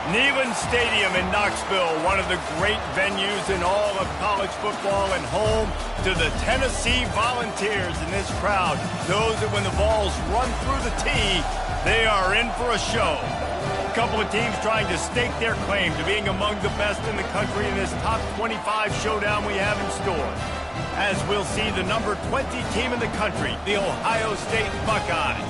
Neyland Stadium in Knoxville, one of the great venues in all of college football and home to the Tennessee Volunteers. And this crowd knows that when the balls run through the tee, they are in for a show. A couple of teams trying to stake their claim to being among the best in the country in this top 25 showdown we have in store. As we'll see the number 20 team in the country, the Ohio State Buckeyes,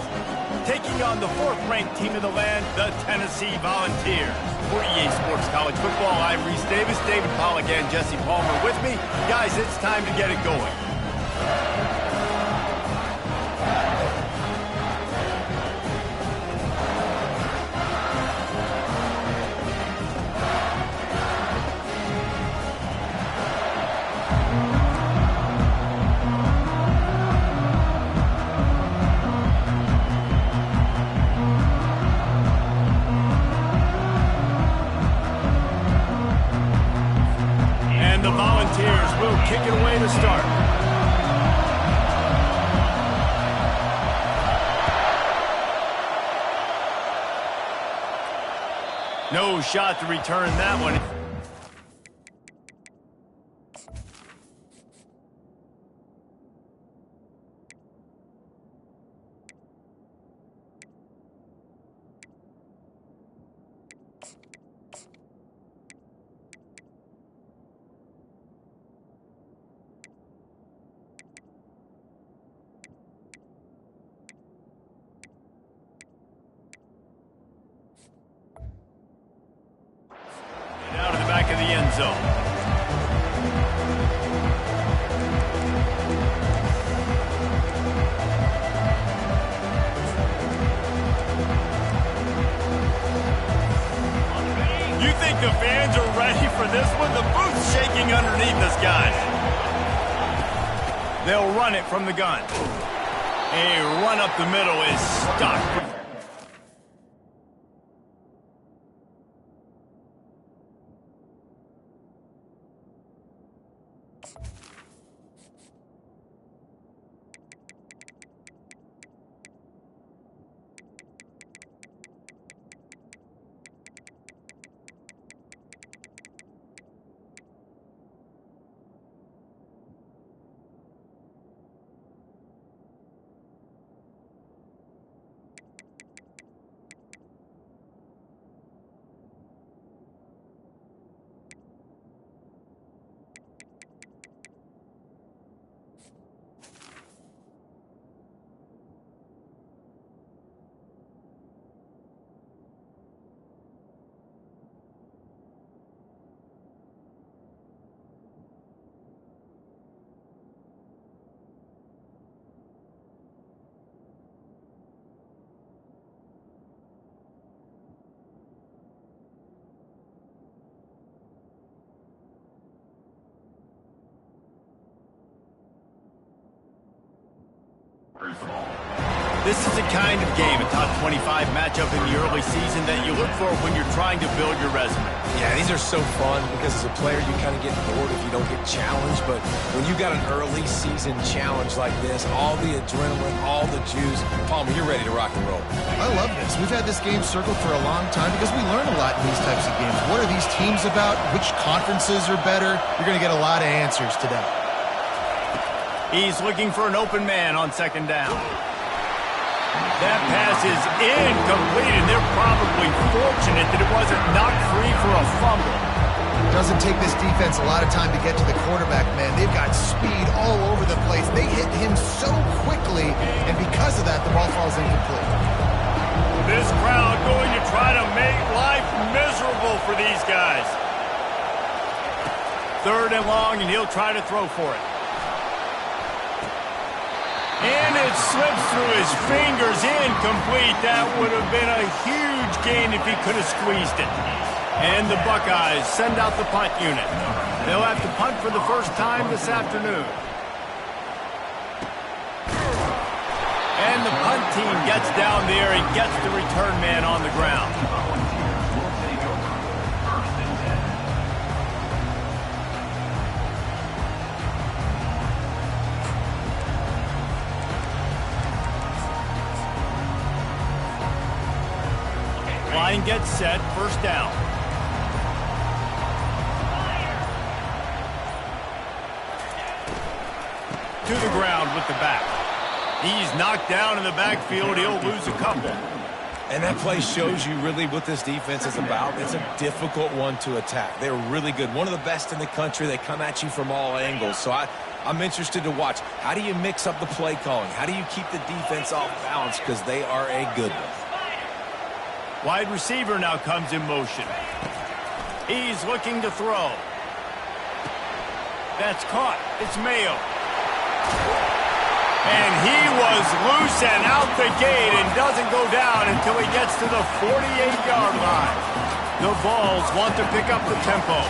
taking on the fourth-ranked team in the land, the Tennessee Volunteers. For EA Sports College Football, I'm Reese Davis, David Pollack, and Jesse Palmer with me. Guys, it's time to get it going. Will kick it away to start. No shot to return that one. Out of the back of the end zone. You think the fans are ready for this one? The booth's shaking underneath us, guys. They'll run it from the gun. A run up the middle is stuck. This is the kind of game, a top 25 matchup in the early season that you look for when you're trying to build your resume. Yeah, these are so fun because as a player, you kind of get bored if you don't get challenged. But when you got an early season challenge like this, all the adrenaline, all the juice, Palmer, you're ready to rock and roll. I love this. We've had this game circled for a long time because we learn a lot in these types of games. What are these teams about? Which conferences are better? You're going to get a lot of answers today. He's looking for an open man on second down. That pass is incomplete, and they're probably fortunate that it wasn't knocked free for a fumble. Doesn't take this defense a lot of time to get to the quarterback, man. They've got speed all over the place. They hit him so quickly, and because of that, the ball falls incomplete. This crowd going to try to make life miserable for these guys. Third and long, and he'll try to throw for it. And it slips through his fingers, incomplete. That would have been a huge gain if he could have squeezed it. And the Buckeyes send out the punt unit. They'll have to punt for the first time this afternoon. And the punt team gets down there and gets the return man on the ground. Line gets set, first down. to the ground with the back. He's knocked down in the backfield. He'll lose a couple. And that play shows you really what this defense is about. It's a difficult one to attack. They're really good. One of the best in the country. They come at you from all angles. So I'm interested to watch. How do you mix up the play calling? How do you keep the defense off balance? Because they are a good one. Wide receiver now comes in motion. He's looking to throw. That's caught. It's Mayo. And he was loose and out the gate and doesn't go down until he gets to the 48-yard line. The Vols want to pick up the tempo.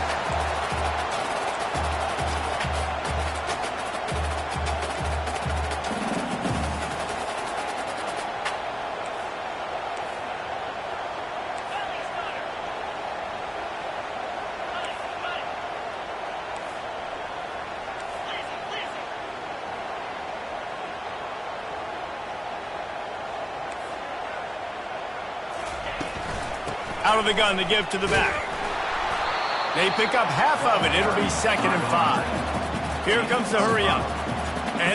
Out of the gun to give to the back. They pick up half of it. It'll be 2nd and 5. Here comes the hurry up.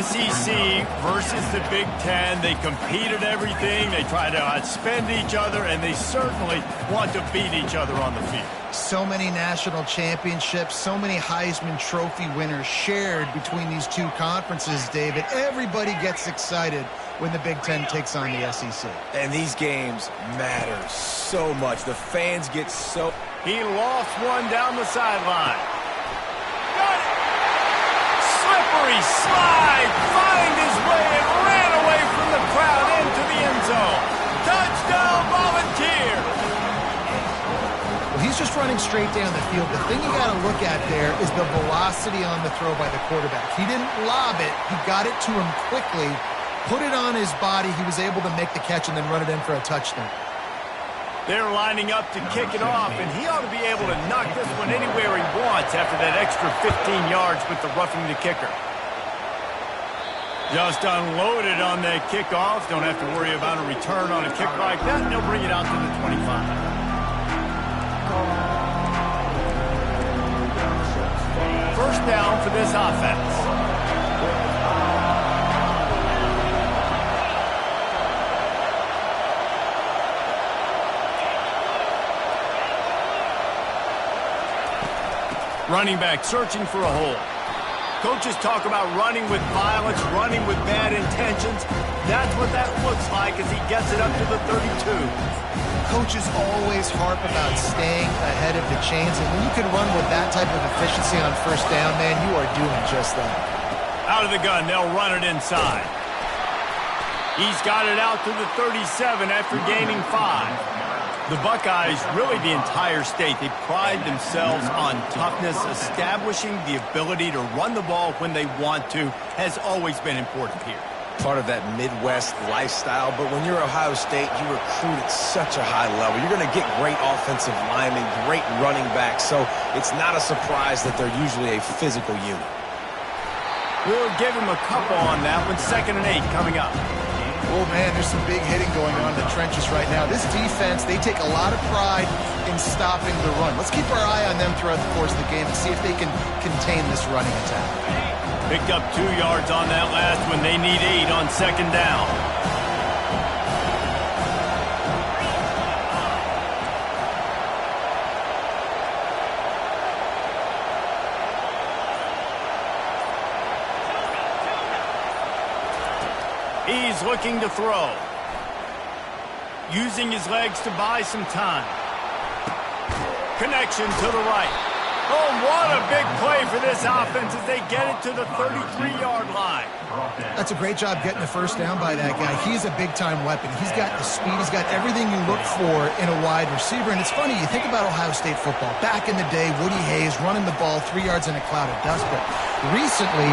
SEC versus the Big Ten. They compete at everything. They try to outspend each other, and they certainly want to beat each other on the field. So many national championships, so many Heisman Trophy winners shared between these two conferences, David. Everybody gets excited when the Big Ten takes on the SEC. And these games matter so much. The fans get so... He lost one down the sideline. Got it! Slippery slide, find his way and ran away from the crowd into the end zone. Touchdown, Volunteers! Well, he's just running straight down the field. The thing you got to look at there is the velocity on the throw by the quarterback. He didn't lob it. He got it to him quickly, put it on his body. He was able to make the catch and then run it in for a touchdown. They're lining up to kick it off, and he ought to be able to knock this one anywhere he wants after that extra 15 yards with the roughing the kicker. Just unloaded on that kickoff. Don't have to worry about a return on a kick like that, and they'll bring it out to the 25. First down for this offense. Running back searching for a hole. Coaches talk about running with violence, running with bad intentions. That's what that looks like as he gets it up to the 32. Coaches always harp about staying ahead of the chains, and when you can run with that type of efficiency on first down, man, you are doing just that. Out of the gun, they'll run it inside. He's got it out to the 37 after gaining 5. The Buckeyes, really the entire state, they pride themselves on toughness. Establishing the ability to run the ball when they want to has always been important here. Part of that Midwest lifestyle, but when you're Ohio State, you recruit at such a high level. You're going to get great offensive linemen, great running backs, so it's not a surprise that they're usually a physical unit. We'll give him a couple on that one. 2nd and 8 coming up. Oh, man, there's some big hitting going on in the trenches right now. This defense, they take a lot of pride in stopping the run. Let's keep our eye on them throughout the course of the game and see if they can contain this running attack. Picked up 2 yards on that last one. They need 8 on 2nd down. He's looking to throw. Using his legs to buy some time. Connection to the right. Oh, what a big play for this offense as they get it to the 33-yard line. That's a great job getting the first down by that guy. He's a big-time weapon. He's got the speed. He's got everything you look for in a wide receiver. And it's funny, you think about Ohio State football. Back in the day, Woody Hayes running the ball 3 yards in a cloud of dust. But recently,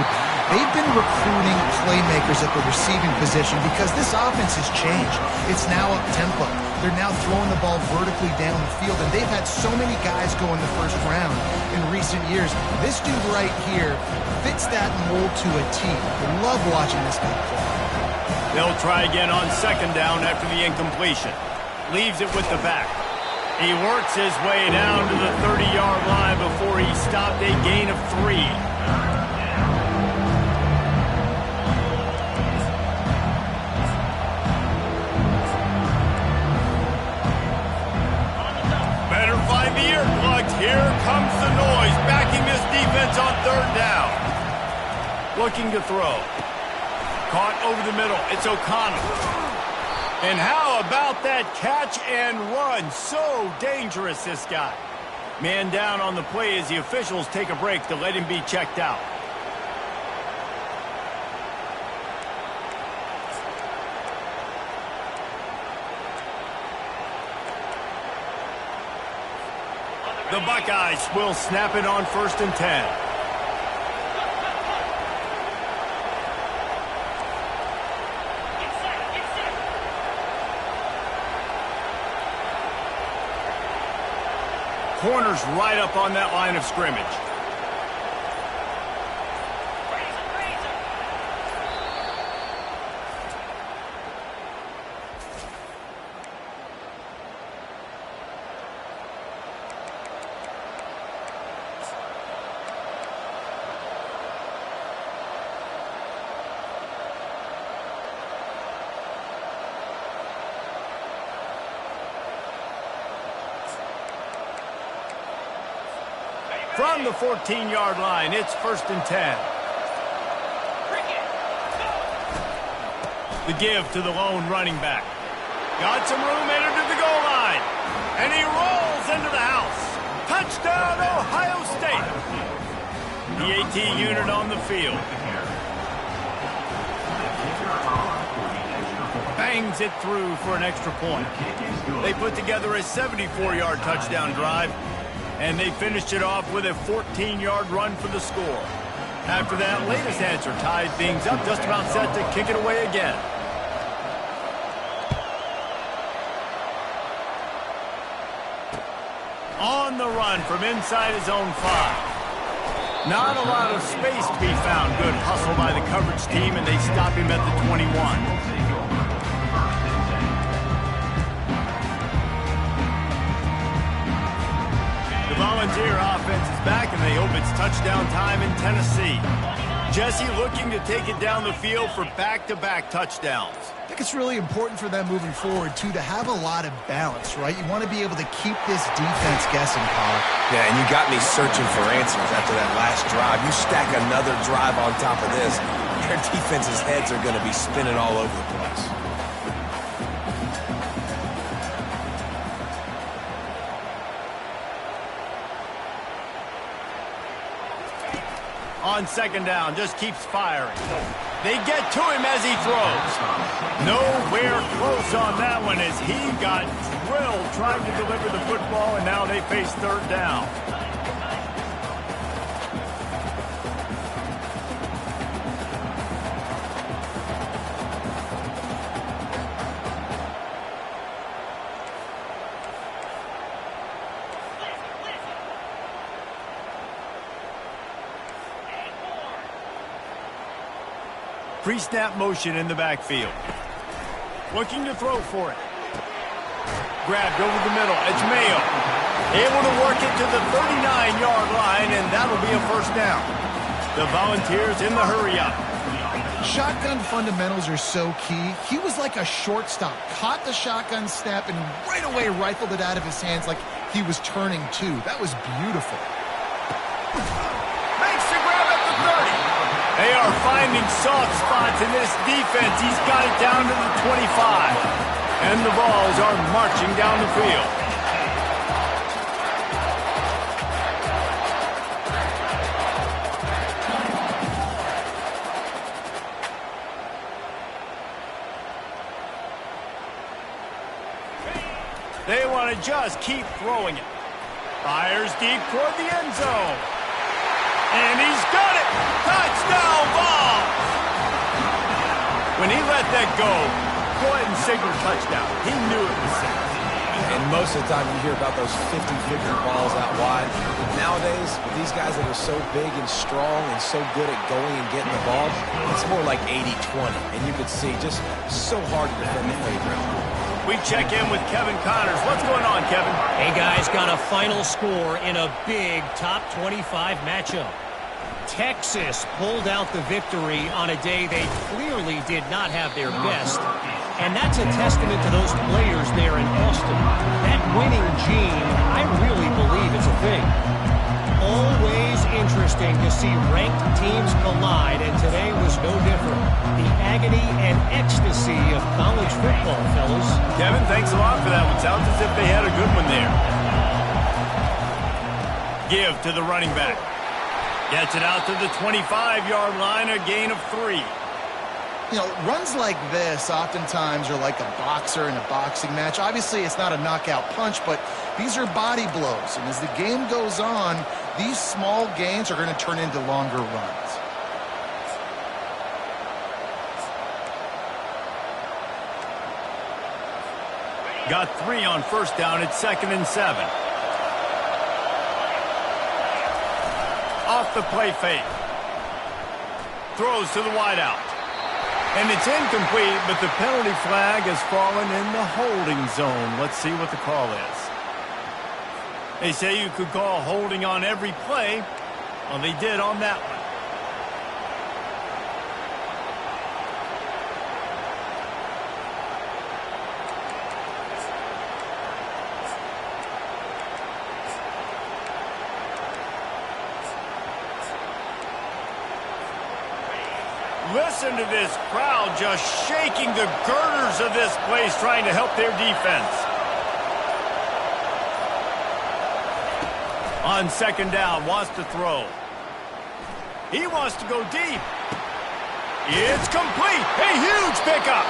they've been recruiting playmakers at the receiving position because this offense has changed. It's now up-tempo. They're now throwing the ball vertically down the field, and they've had so many guys go in the first round in recent years. This dude right here fits that mold to a T. I love watching this guy play. They'll try again on 2nd down after the incompletion. Leaves it with the back. He works his way down to the 30-yard line before he stopped a gain of 3. looking to throw. Caught over the middle. It's O'Connell. And how about that catch and run? So dangerous, this guy. Man down on the play as the officials take a break to let him be checked out. The Buckeyes will snap it on 1st and 10. Corner's right up on that line of scrimmage. From the 14-yard line, it's 1st and 10. The give to the lone running back. Got some room, entered to the goal line. And he rolls into the house. Touchdown, Ohio State. The AT unit on the field. Bangs it through for an extra point. They put together a 74-yard touchdown drive. And they finished it off with a 14-yard run for the score. After that latest answer tied things up, just about set to kick it away again. On the run from inside his own 5. Not a lot of space to be found. Good hustle by the coverage team, and they stop him at the 21. Volunteer offense is back, and they hope it's touchdown time in Tennessee. Jesse looking to take it down the field for back-to-back touchdowns. I think it's really important for them moving forward, too, to have a lot of balance, right? You want to be able to keep this defense guessing, Paul. Yeah, and you got me searching for answers after that last drive. You stack another drive on top of this, their defense's heads are going to be spinning all over the place. On 2nd down, just keeps firing. They get to him as he throws. Nowhere close on that one as he got drilled trying to deliver the football, and now they face 3rd down. Pre-snap motion in the backfield. Looking to throw for it. Grabbed over the middle. It's Mayo. Able to work it to the 39-yard line, and that'll be a 1st down. The Volunteers in the hurry-up. Shotgun fundamentals are so key. He was like a shortstop. Caught the shotgun snap and right away rifled it out of his hands like he was turning too. That was beautiful. Makes the grab at the 30. They are finding soft spots in this defense. He's got it down to the 25. And the Vols are marching down the field. They want to just keep throwing it. Fires deep toward the end zone. And he's got it! Touchdown ball! When he let that go ahead and signal touchdown. He knew it was safe. And most of the time you hear about those 50-50 balls out wide. Nowadays, with these guys that are so big and strong and so good at going and getting the ball, it's more like 80-20. And you could see just so hard to defend the playground. We check in with Kevin Connors. What's going on, Kevin? Hey, guys, got a final score in a big top 25 matchup. Texas pulled out the victory on a day they clearly did not have their best. And that's a testament to those players there in Austin. That winning gene, I really believe, is a thing. Always interesting to see ranked teams collide, and today was no different. The agony and ecstasy of college football, fellas. Kevin, thanks a lot for that one. Sounds as if they had a good one there. Give to the running back. Gets it out to the 25-yard line, a gain of 3. You know, runs like this oftentimes are like a boxer in a boxing match. Obviously, it's not a knockout punch, but these are body blows. And as the game goes on, these small gains are going to turn into longer runs. Got 3 on first down. It's 2nd and 7. Off the play fake. Throws to the wideout. And it's incomplete, but the penalty flag has fallen in the holding zone. Let's see what the call is. They say you could call holding on every play. Well, they did on that one. Listen to this crowd just shaking the girders of this place trying to help their defense. On 2nd down, wants to throw. He wants to go deep. It's complete. A huge pickup.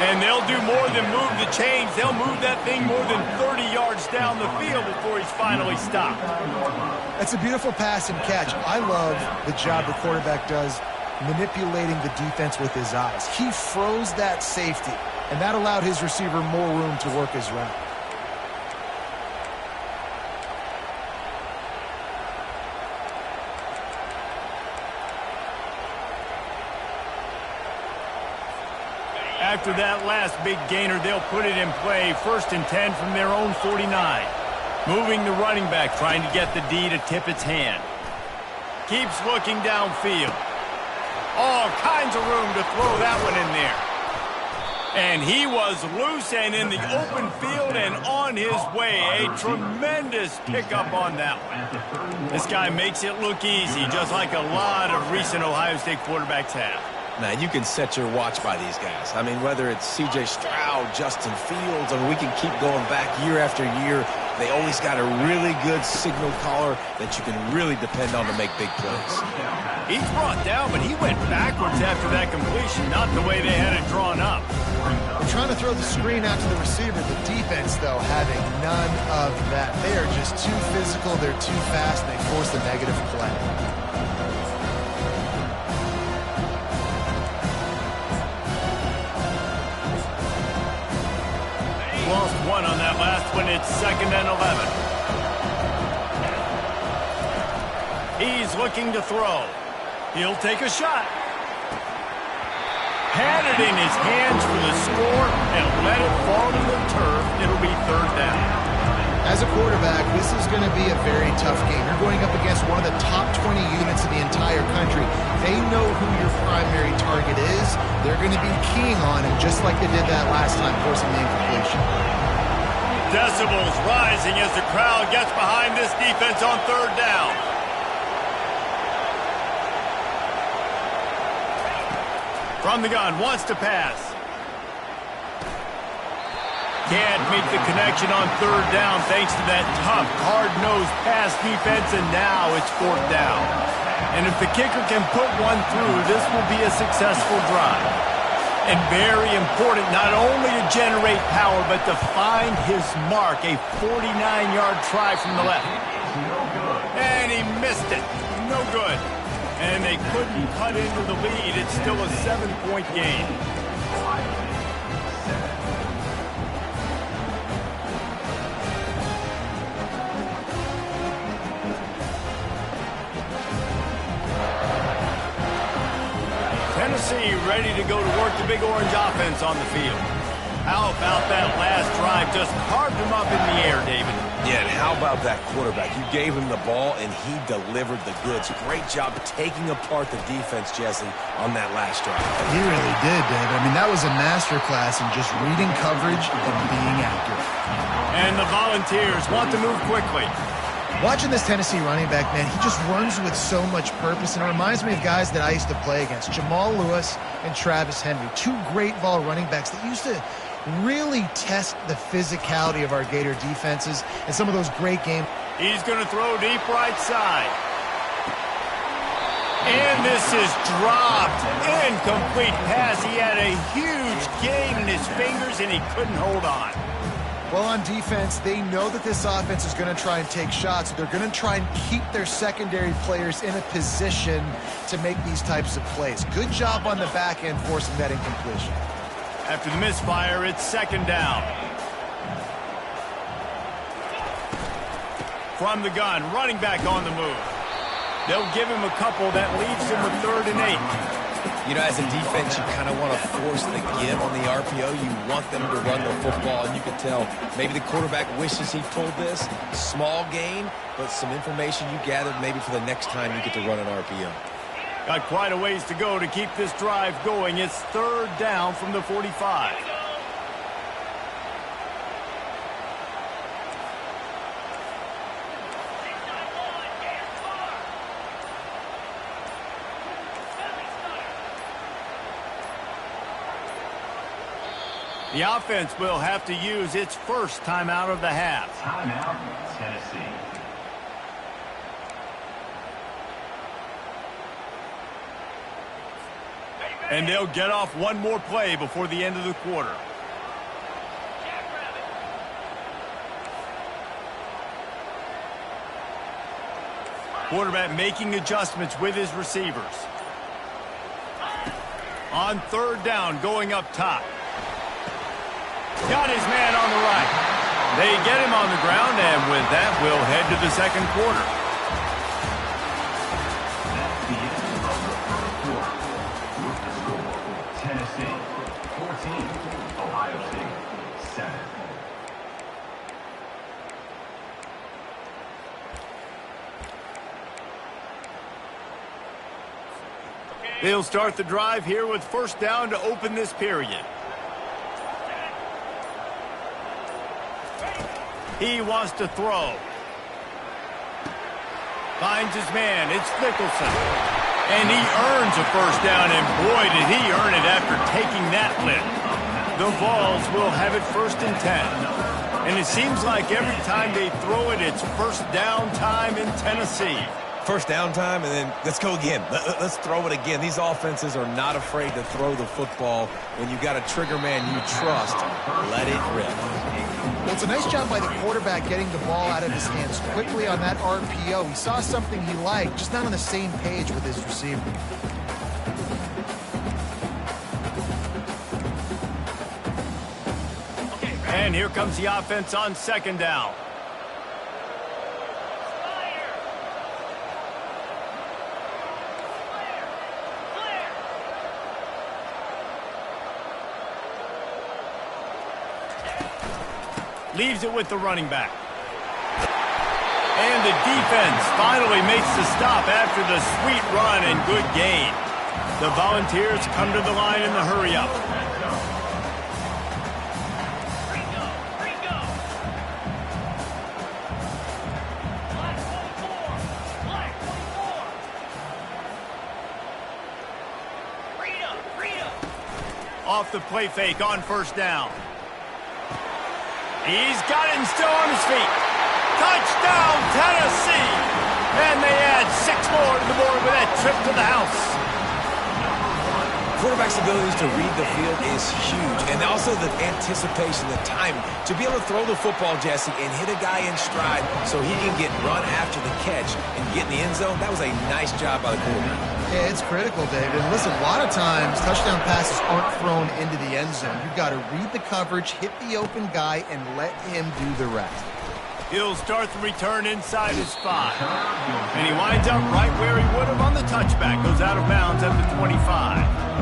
And they'll do more than move the chains. They'll move that thing more than 30 yards down the field before he's finally stopped. That's a beautiful pass and catch. I love the job the quarterback does manipulating the defense with his eyes. He froze that safety, and that allowed his receiver more room to work his route. After that last big gainer, they'll put it in play. 1st and 10 from their own 49. Moving the running back, trying to get the D to tip its hand. Keeps looking downfield. All kinds of room to throw that one in there. And he was loose and in the open field and on his way. A tremendous pickup on that one. This guy makes it look easy, just like a lot of recent Ohio State quarterbacks have. Now, you can set your watch by these guys. I mean, whether it's C.J. Stroud, Justin Fields, I mean, we can keep going back year after year. They always got a really good signal caller that you can really depend on to make big plays. He's brought down, but he went backwards after that completion, not the way they had it drawn up. They're trying to throw the screen out to the receiver. The defense, though, having none of that. They are just too physical, they're too fast, and they force the negative play. Lost 1 on that last one. It's 2nd and 11. He's looking to throw. He'll take a shot. Had it in his hands for the score and let it fall to the turf. It'll be 3rd down. As a quarterback, this is going to be a very tough game. You're going up against one of the top 20 units in the entire country. They know who your primary target is. They're going to be keying on it, just like they did that last time, forcing the incompletion. Decibels rising as the crowd gets behind this defense on 3rd down. From the gun, wants to pass. Can't make the connection on 3rd down thanks to that tough, hard-nosed pass defense, and now it's 4th down. And if the kicker can put one through, this will be a successful drive. And very important not only to generate power, but to find his mark, a 49-yard try from the left. And he missed it. No good. And they couldn't cut into the lead. It's still a 7-point game. Tennessee ready to go to work the Big Orange offense on the field. How about that last drive? Just carved him up in the air, David. Yeah, and how about that quarterback? You gave him the ball, and he delivered the goods. Great job taking apart the defense, Jesse, on that last drive. He really did, David. I mean, that was a masterclass in just reading coverage and being accurate. And the Volunteers want to move quickly. Watching this Tennessee running back, man, he just runs with so much purpose, and it reminds me of guys that I used to play against, Jamal Lewis and Travis Henry, two great ball running backs that used to really test the physicality of our Gator defenses and some of those great games. He's going to throw deep right side. And this is dropped. Incomplete pass. He had a huge gain in his fingers, and he couldn't hold on. Well, on defense, they know that this offense is going to try and take shots. They're going to try and keep their secondary players in a position to make these types of plays. Good job on the back end forcing that incompletion. After the misfire, it's second down. From the gun, running back on the move. They'll give him a couple. That leaves him with 3rd and 8. You know, as a defense, you kind of want to force the give on the RPO. You want them to run the football, and you can tell maybe the quarterback wishes he pulled this. Small gain, but some information you gathered maybe for the next time you get to run an RPO. Got quite a ways to go to keep this drive going. It's 3rd down from the 45. The offense will have to use its first timeout of the half. Timeout, Tennessee. And they'll get off one more play before the end of the quarter. Quarterback making adjustments with his receivers. On 3rd down, going up top. Got his man on the right. They get him on the ground, and with that, we'll head to the second quarter. That's the end of the first quarter. With the score, Tennessee 14, Ohio State 7. They'll start the drive here with first down to open this period. He wants to throw. Finds his man. It's Nicholson. And he earns a first down, and boy, did he earn it after taking that lift. The Vols will have it 1st and 10. And it seems like every time they throw it, it's first down time in Tennessee. First down time, and then let's go again. Let's throw it again. These offenses are not afraid to throw the football. When you've got a trigger man you trust, let it rip. Well, it's a nice job by the quarterback getting the ball out of his hands quickly on that RPO. He saw something he liked, just not on the same page with his receiver. And here comes the offense on 2nd down. Leaves it with the running back. And the defense finally makes the stop after the sweet run and good gain. The Volunteers come to the line in the hurry-up. Off the play fake on first down. He's got it and still on his feet. Touchdown, Tennessee! And they add 6 more to the board with that trip to the house. Quarterback's abilities to read the field is huge. And also the anticipation, the time to be able to throw the football, Jesse, and hit a guy in stride so he can get run after the catch and get in the end zone. That was a nice job by the quarterback. Yeah, it's critical, David. And listen, a lot of times touchdown passes aren't thrown into the end zone. You've got to read the coverage, hit the open guy, and let him do the rest. He'll start the return inside his spot. And he winds up right where he would have on the touchback. Goes out of bounds at the 25.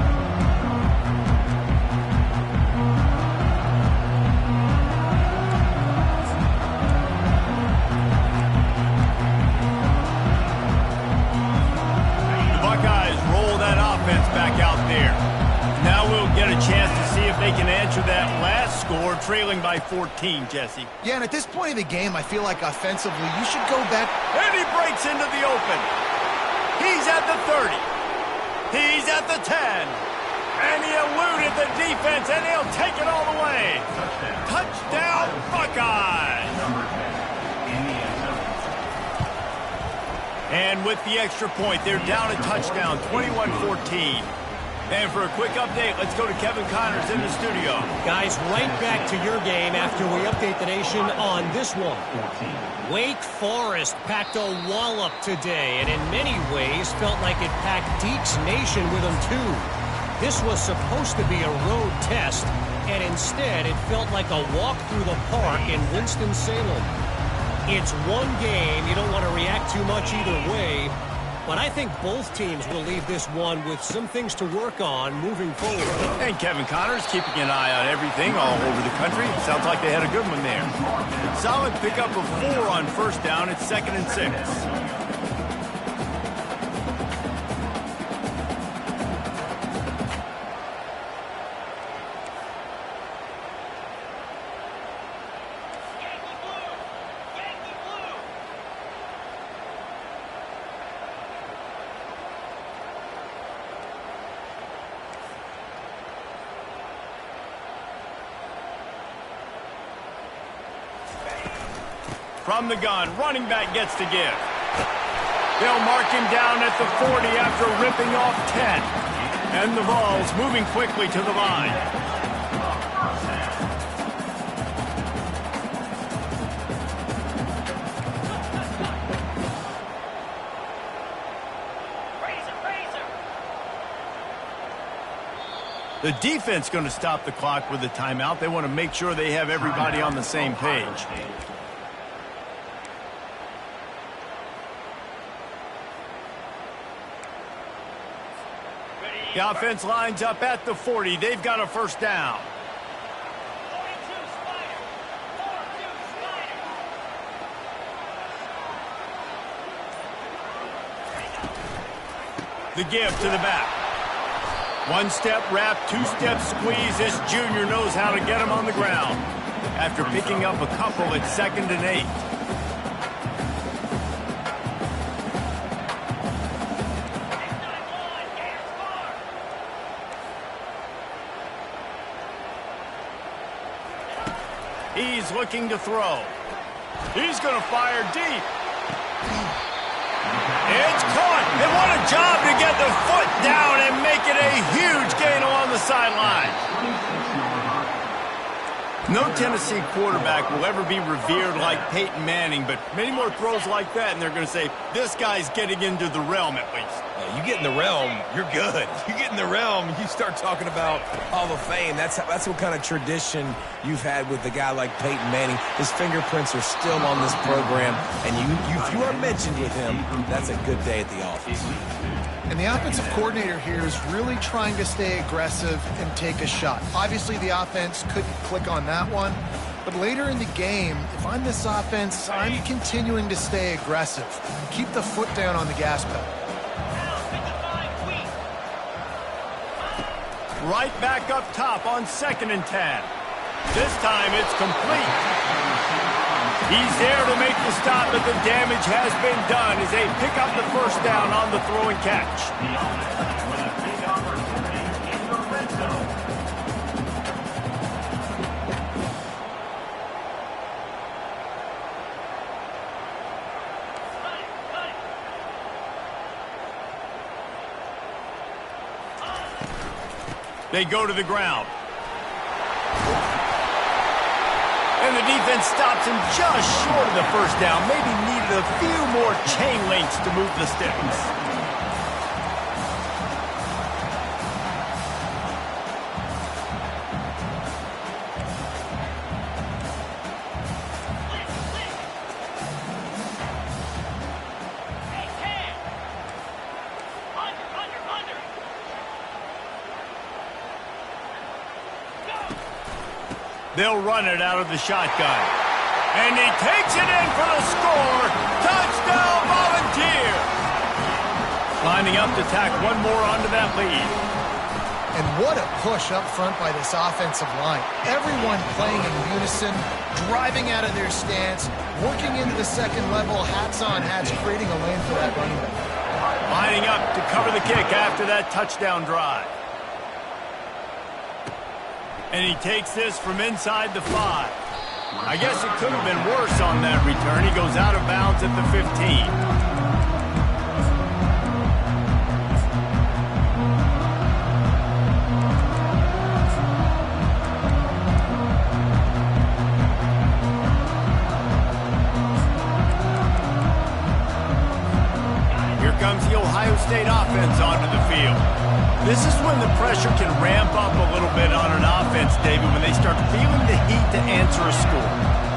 Back out there. Now we'll get a chance to see if they can answer that last score, trailing by 14, Jesse. Yeah, and at this point of the game, I feel like offensively, you should go back. And he breaks into the open. He's at the 30. He's at the 10. And he eluded the defense, and he'll take it all the way. Touchdown, Buckeyes. Number 10 in the end zone. And with the extra point, they're down a touchdown, 21-14. And for a quick update, let's go to Kevin Connors in the studio. Guys, right back to your game after we update the nation on this one. Wake Forest packed a wallop today, and in many ways felt like it packed Deke's Nation with them too. This was supposed to be a road test, and instead it felt like a walk through the park in Winston-Salem. It's one game. You don't want to react too much either way. But I think both teams will leave this one with some things to work on moving forward. And Kevin Connors keeping an eye on everything all over the country. Sounds like they had a good one there. Solid pickup of 4 on first down. It's 2nd and 6. From the gun, running back gets to give. They'll mark him down at the 40 after ripping off 10. And the ball's moving quickly to the line. The defense going to stop the clock with a timeout. They want to make sure they have everybody on the same page. The offense lines up at the 40. They've got a first down. The give to the back. One-step wrap, two-step squeeze. This junior knows how to get him on the ground. After picking up a couple, it's 2nd and 8. He's looking to throw. He's going to fire deep. It's caught. And what a job to get the foot down and make it a huge gain along the sideline. No Tennessee quarterback will ever be revered like Peyton Manning, but many more throws like that, and they're going to say, this guy's getting into the realm at least. You get in the realm, you're good. You get in the realm, you start talking about Hall of Fame. That's what kind of tradition you've had with a guy like Peyton Manning. His fingerprints are still on this program, and if you are mentioned with him, that's a good day at the office. And the offensive coordinator here is really trying to stay aggressive and take a shot. Obviously, the offense couldn't click on that one. But later in the game, if I'm this offense, I'm continuing to stay aggressive. Keep the foot down on the gas pedal. Right back up top on 2nd and 10. This time it's complete. He's there to make the stop, but the damage has been done as they pick up the first down on the throw and catch. With a big opportunity in the red zone. They go to the ground. And the defense stops him just short of the first down. Maybe needed a few more chain links to move the sticks. They'll run it out of the shotgun. And he takes it in for the score. Touchdown, Volunteers! Lining up to tack one more onto that lead. And What a push up front by this offensive line. Everyone playing in unison, driving out of their stance, working into the second level, hats on hats, creating a lane for that running back. Lining up to cover the kick after that touchdown drive. And he takes this from inside the 5. I guess it could have been worse on that return. He goes out of bounds at the 15. Comes the Ohio State offense onto the field. This is when the pressure can ramp up a little bit on an offense, David, when they start feeling the heat to answer a score.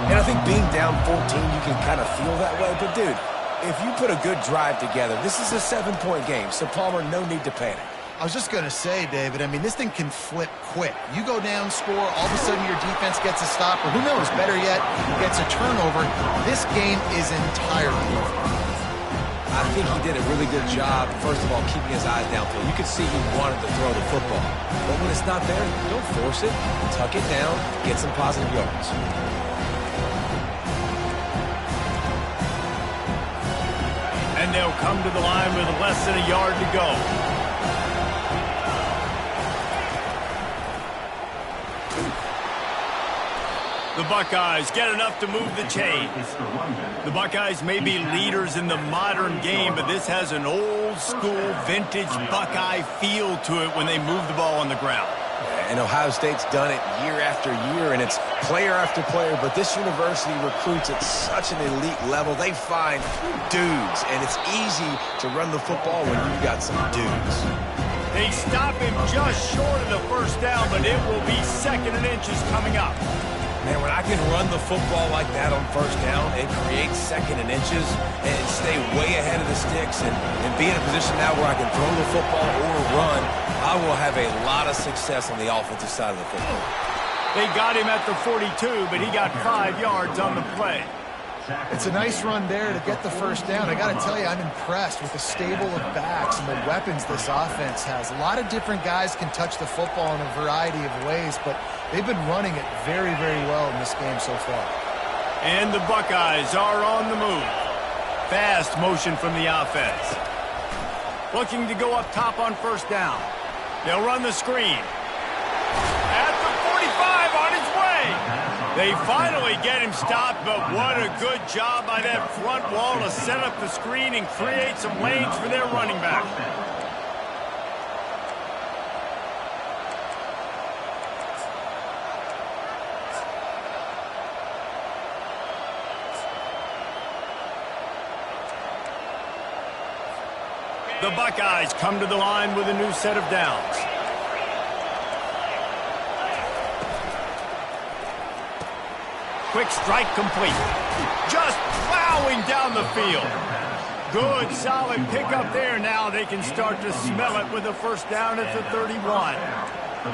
And I think being down 14, you can kind of feel that way. But, dude, if you put a good drive together, this is a 7-point game. So, Palmer, no need to panic. I was just going to say, David, I mean, this thing can flip quick. You go down, score, all of a sudden your defense gets a stop, or who knows, better yet, gets a turnover. This game is entirely over. I think he did a really good job, first of all, keeping his eyes downfield. You could see he wanted to throw the football. But when it's not there, don't force it. Tuck it down, get some positive yards. And they'll come to the line with less than a yard to go. The Buckeyes get enough to move the chains. The Buckeyes may be leaders in the modern game, but this has an old-school, vintage Buckeye feel to it when they move the ball on the ground. And Ohio State's done it year after year, and it's player after player, but this university recruits at such an elite level. They find dudes, and it's easy to run the football when you've got some dudes. They stop him just short of the first down, but it will be 2nd and inches coming up. Man, when I can run the football like that on first down, it creates 2nd and inches and stay way ahead of the sticks and be in a position now where I can throw the football or run, I will have a lot of success on the offensive side of the football. They got him at the 42, but he got 5 yards on the play. It's a nice run there to get the first down. I got to tell you, I'm impressed with the stable of backs and the weapons this offense has. A lot of different guys can touch the football in a variety of ways, but they've been running it very, very well in this game so far. And the Buckeyes are on the move. Fast motion from the offense. Looking to go up top on first down. They'll run the screen. At the 45 on his way. They finally get him stopped, but what a good job by that front wall to set up the screen and create some lanes for their running back. The Buckeyes come to the line with a new set of downs. Quick strike complete. Just plowing down the field. Good, solid pickup there. Now they can start to smell it with a first down at the 31.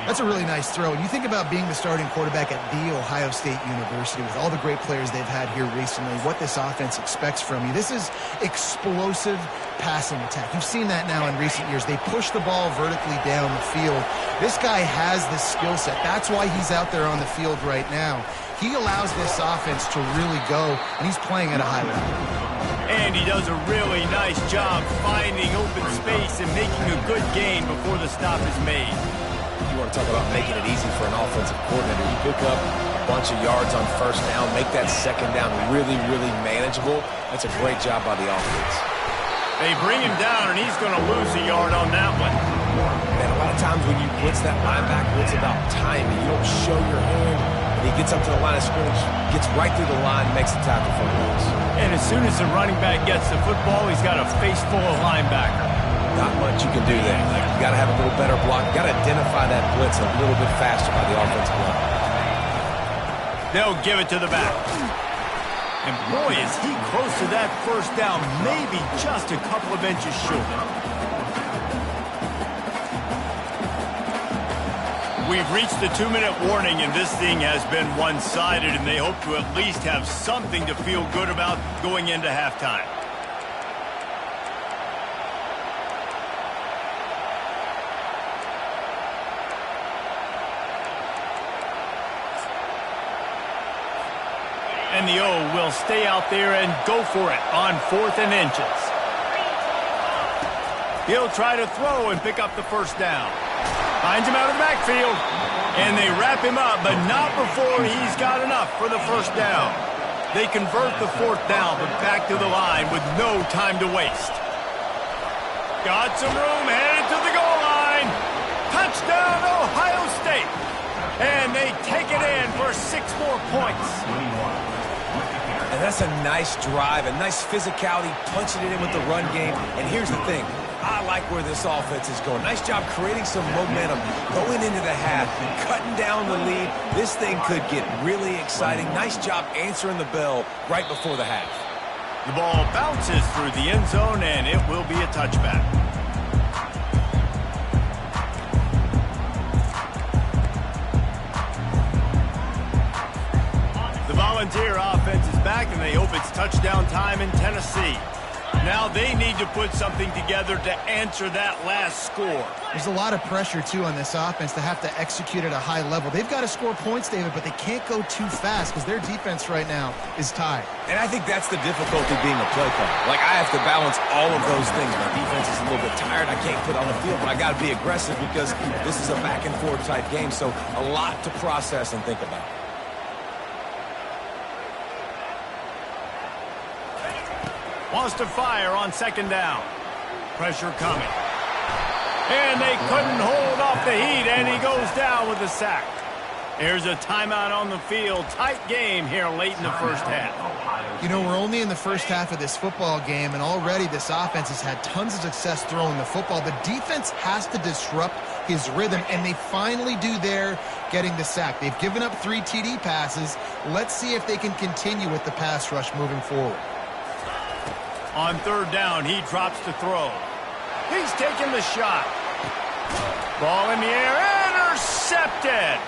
That's a really nice throw. And you think about being the starting quarterback at The Ohio State University with all the great players they've had here recently, what this offense expects from you. This is explosive passing attack. You've seen that now in recent years. They push the ball vertically down the field. This guy has this skill set. That's why he's out there on the field right now. He allows this offense to really go, and he's playing at a high level. And he does a really nice job finding open space and making a good gain before the stop is made. You want to talk about making it easy for an offensive coordinator. You pick up a bunch of yards on first down, make that second down really, really manageable. That's a great job by the offense. They bring him down, and he's going to lose a yard on that one. Man, a lot of times when you blitz that linebacker, it's about timing. You don't show your hand. He gets up to the line of scrimmage, gets right through the line, makes the tackle for a loss. And as soon as the running back gets the football, he's got a face full of linebacker. Not much you can do there. You got to have a little better block. You got to identify that blitz a little bit faster by the offensive line. They'll give it to the back. And boy, is he close to that first down, maybe just a couple of inches short. We've reached the 2-minute warning, and this thing has been one-sided, and they hope to at least have something to feel good about going into halftime. And the O will stay out there and go for it on 4th and inches. He'll try to throw and pick up the first down. Finds him out of the backfield. And they wrap him up, but not before he's got enough for the first down. They convert the 4th down, but back to the line with no time to waste. Got some room, headed to the goal line. Touchdown, Ohio State. And they take it in for 6 more points. And that's a nice drive, a nice physicality, punching it in with the run game. And here's the thing. I like where this offense is going. Nice job creating some momentum, going into the half, cutting down the lead. This thing could get really exciting. Nice job answering the bell right before the half. The ball bounces through the end zone, and it will be a touchback. The Volunteer offense is back, and they hope it's touchdown time in Tennessee. Now they need to put something together to answer that last score. There's a lot of pressure, too, on this offense to have to execute at a high level. They've got to score points, David, but they can't go too fast because their defense right now is tied. And I think that's the difficulty being a play caller. Like, I have to balance all of those things. My defense is a little bit tired. I can't put on the field, but I got to be aggressive because this is a back-and-forth type game, so a lot to process and think about. Wants to fire on 2nd down. Pressure coming. And they couldn't hold off the heat, and he goes down with a sack. There's a timeout on the field. Tight game here late in the first half. You know, we're only in the first half of this football game, and already this offense has had tons of success throwing the football. The defense has to disrupt his rhythm, and they finally do there, getting the sack. They've given up 3 TD passes. Let's see if they can continue with the pass rush moving forward. On 3rd down, he drops to throw. He's taking the shot. Ball in the air, intercepted.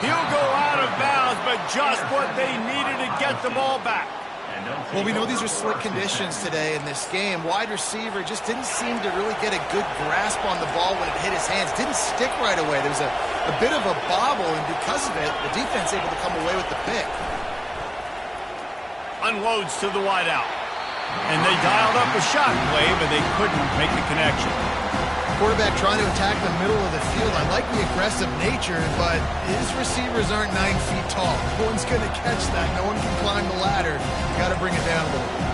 He'll go out of bounds, but just what they needed to get the ball back. Well, we know these are slick conditions today in this game. Wide receiver just didn't seem to really get a good grasp on the ball when it hit his hands. Didn't stick right away. There was a bit of a bobble, and because of it, the defense able to come away with the pick. Unloads to the wideout. And they dialed up a shot play, but they couldn't make the connection. Quarterback trying to attack the middle of the field. I like the aggressive nature, but his receivers aren't 9 feet tall. No one's going to catch that. No one can climb the ladder. You got to bring it down a little bit.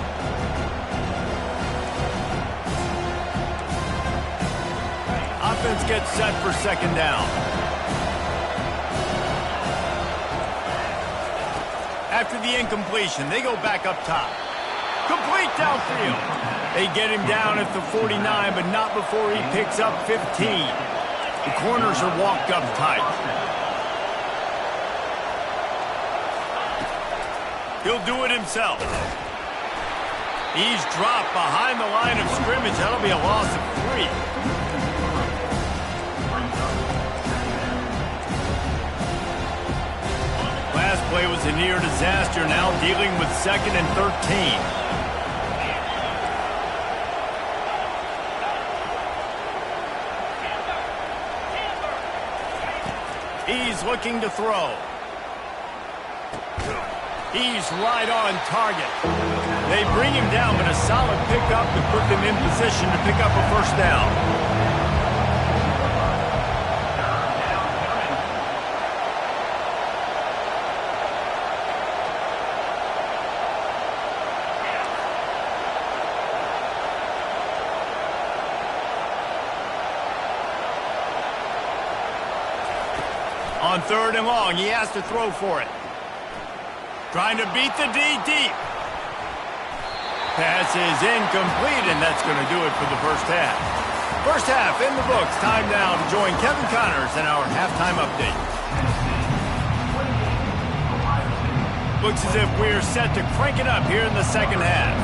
Offense gets set for 2nd down. After the incompletion, they go back up top. Complete downfield. They get him down at the 49, but not before he picks up 15. The corners are walked up tight. He'll do it himself. He's dropped behind the line of scrimmage. That'll be a loss of 3. Last play was a near disaster, now dealing with 2nd and 13. He's looking to throw. He's right on target. They bring him down, but a solid pickup to put them in position to pick up a first down. On 3rd and long, he has to throw for it. Trying to beat the D deep. Pass is incomplete, and that's going to do it for the first half. First half in the books. Time now to join Kevin Connors in our halftime update. Looks as if we're set to crank it up here in the second half.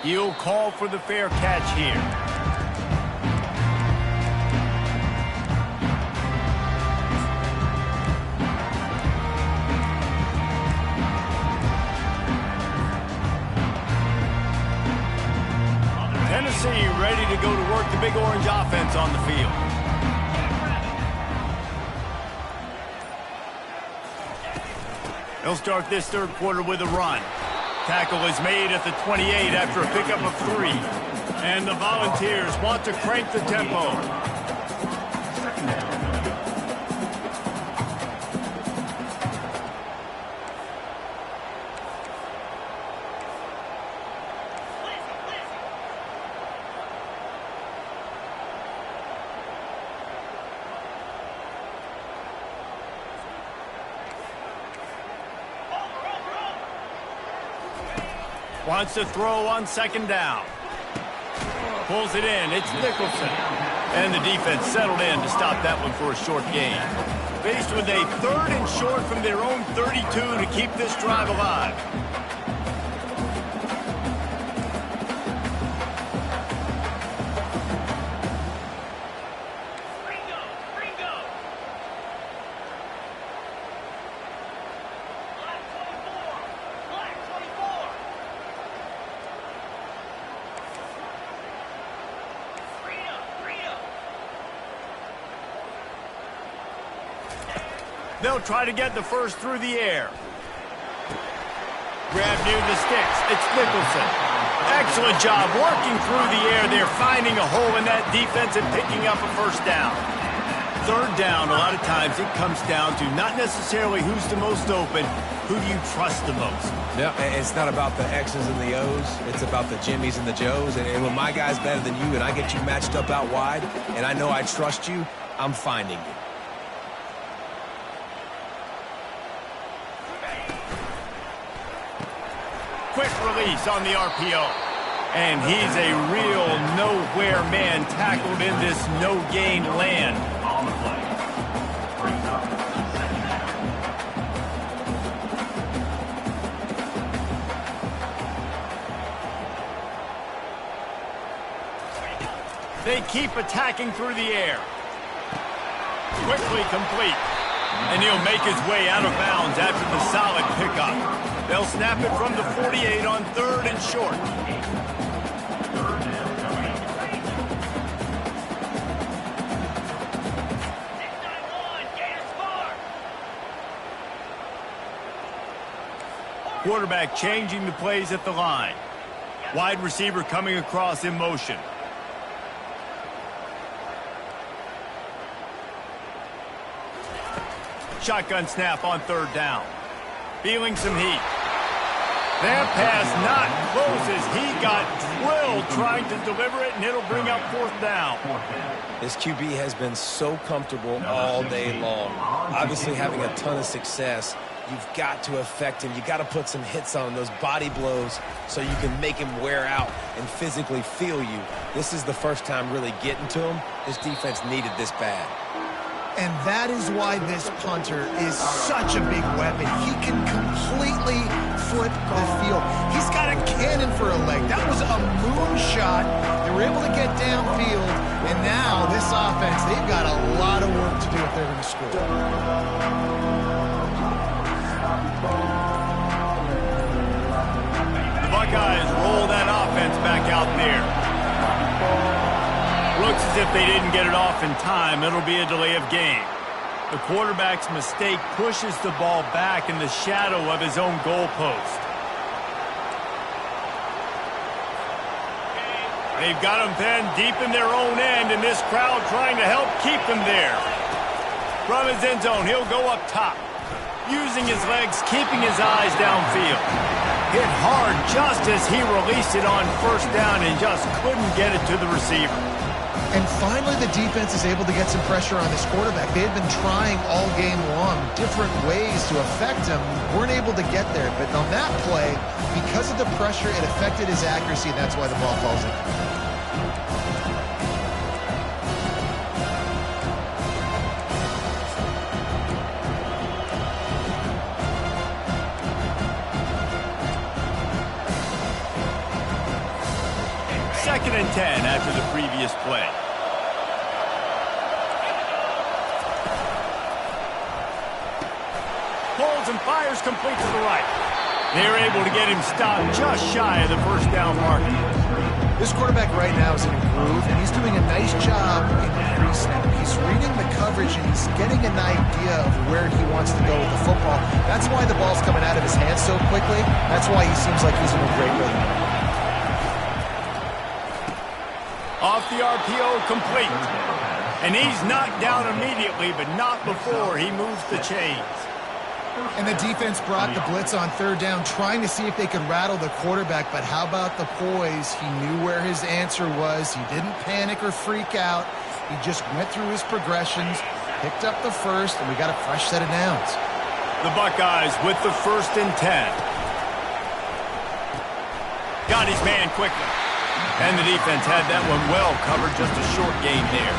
He'll call for the fair catch here. Tennessee ready to go to work the Big Orange offense on the field. They'll start this third quarter with a run. Tackle is made at the 28 after a pickup of 3. And the Volunteers want to crank the tempo. Wants to throw on second down. Pulls it in. It's Nicholson. And the defense settled in to stop that one for a short gain. Faced with a 3rd and short from their own 32 to keep this drive alive. They'll try to get the first through the air. Grab near the sticks. It's Nicholson. Excellent job working through the air. They're finding a hole in that defense and picking up a first down. Third down, a lot of times it comes down to not necessarily who's the most open, who do you trust the most. No, it's not about the X's and the O's. It's about the Jimmies and the Joes. And when my guy's better than you and I get you matched up out wide and I know I trust you, I'm finding you. Quick release on the RPO. And he's a real nowhere man tackled in this no-gain land. On the play. Brings up second down. They keep attacking through the air. Quickly complete. And he'll make his way out of bounds after the solid pickup. They'll snap it from the 48 on 3rd and short. Quarterback changing the plays at the line. Wide receiver coming across in motion. Shotgun snap on 3rd down. Feeling some heat. That pass not close as he got drilled trying to deliver it, and it'll bring up 4th down. This QB has been so comfortable all day long. Obviously having a ton of success. You've got to affect him. You got to put some hits on him, those body blows, so you can make him wear out and physically feel you. This is the first time really getting to him. This defense needed this bad. And that is why this punter is such a big weapon. He can completely flip the field. He's got a cannon for a leg. That was a moonshot. They were able to get downfield, and now this offense, they've got a lot of work to do if they're going to score. The Buckeyes roll that offense back out there. Looks as if they didn't get it off in time. It'll be a delay of game. The quarterback's mistake pushes the ball back in the shadow of his own goalpost. They've got him then deep in their own end, and this crowd trying to help keep them there. From his end zone, he'll go up top. Using his legs, keeping his eyes downfield. Hit hard just as he released it on 1st down and just couldn't get it to the receiver. And finally, the defense is able to get some pressure on this quarterback. They had been trying all game long different ways to affect him. Weren't able to get there. But on that play, because of the pressure, it affected his accuracy, and that's why the ball falls in. Second and 10 after the previous play. Pulls and fires complete to the right. They're able to get him stopped just shy of the 1st down mark. This quarterback right now is in a groove, and he's doing a nice job in pre-snap. He's reading the coverage, and he's getting an idea of where he wants to go with the football. That's why the ball's coming out of his hands so quickly. That's why he seems like he's in a great rhythm. Off the RPO, complete. And he's knocked down immediately, but not before he moves the chains. And the defense brought the blitz on third down, trying to see if they could rattle the quarterback. But how about the poise? He knew where his answer was. He didn't panic or freak out. He just went through his progressions, picked up the first, and we got a fresh set of downs. The Buckeyes with the 1st and 10. Got his man quickly. And the defense had that one well covered, just a short gain there.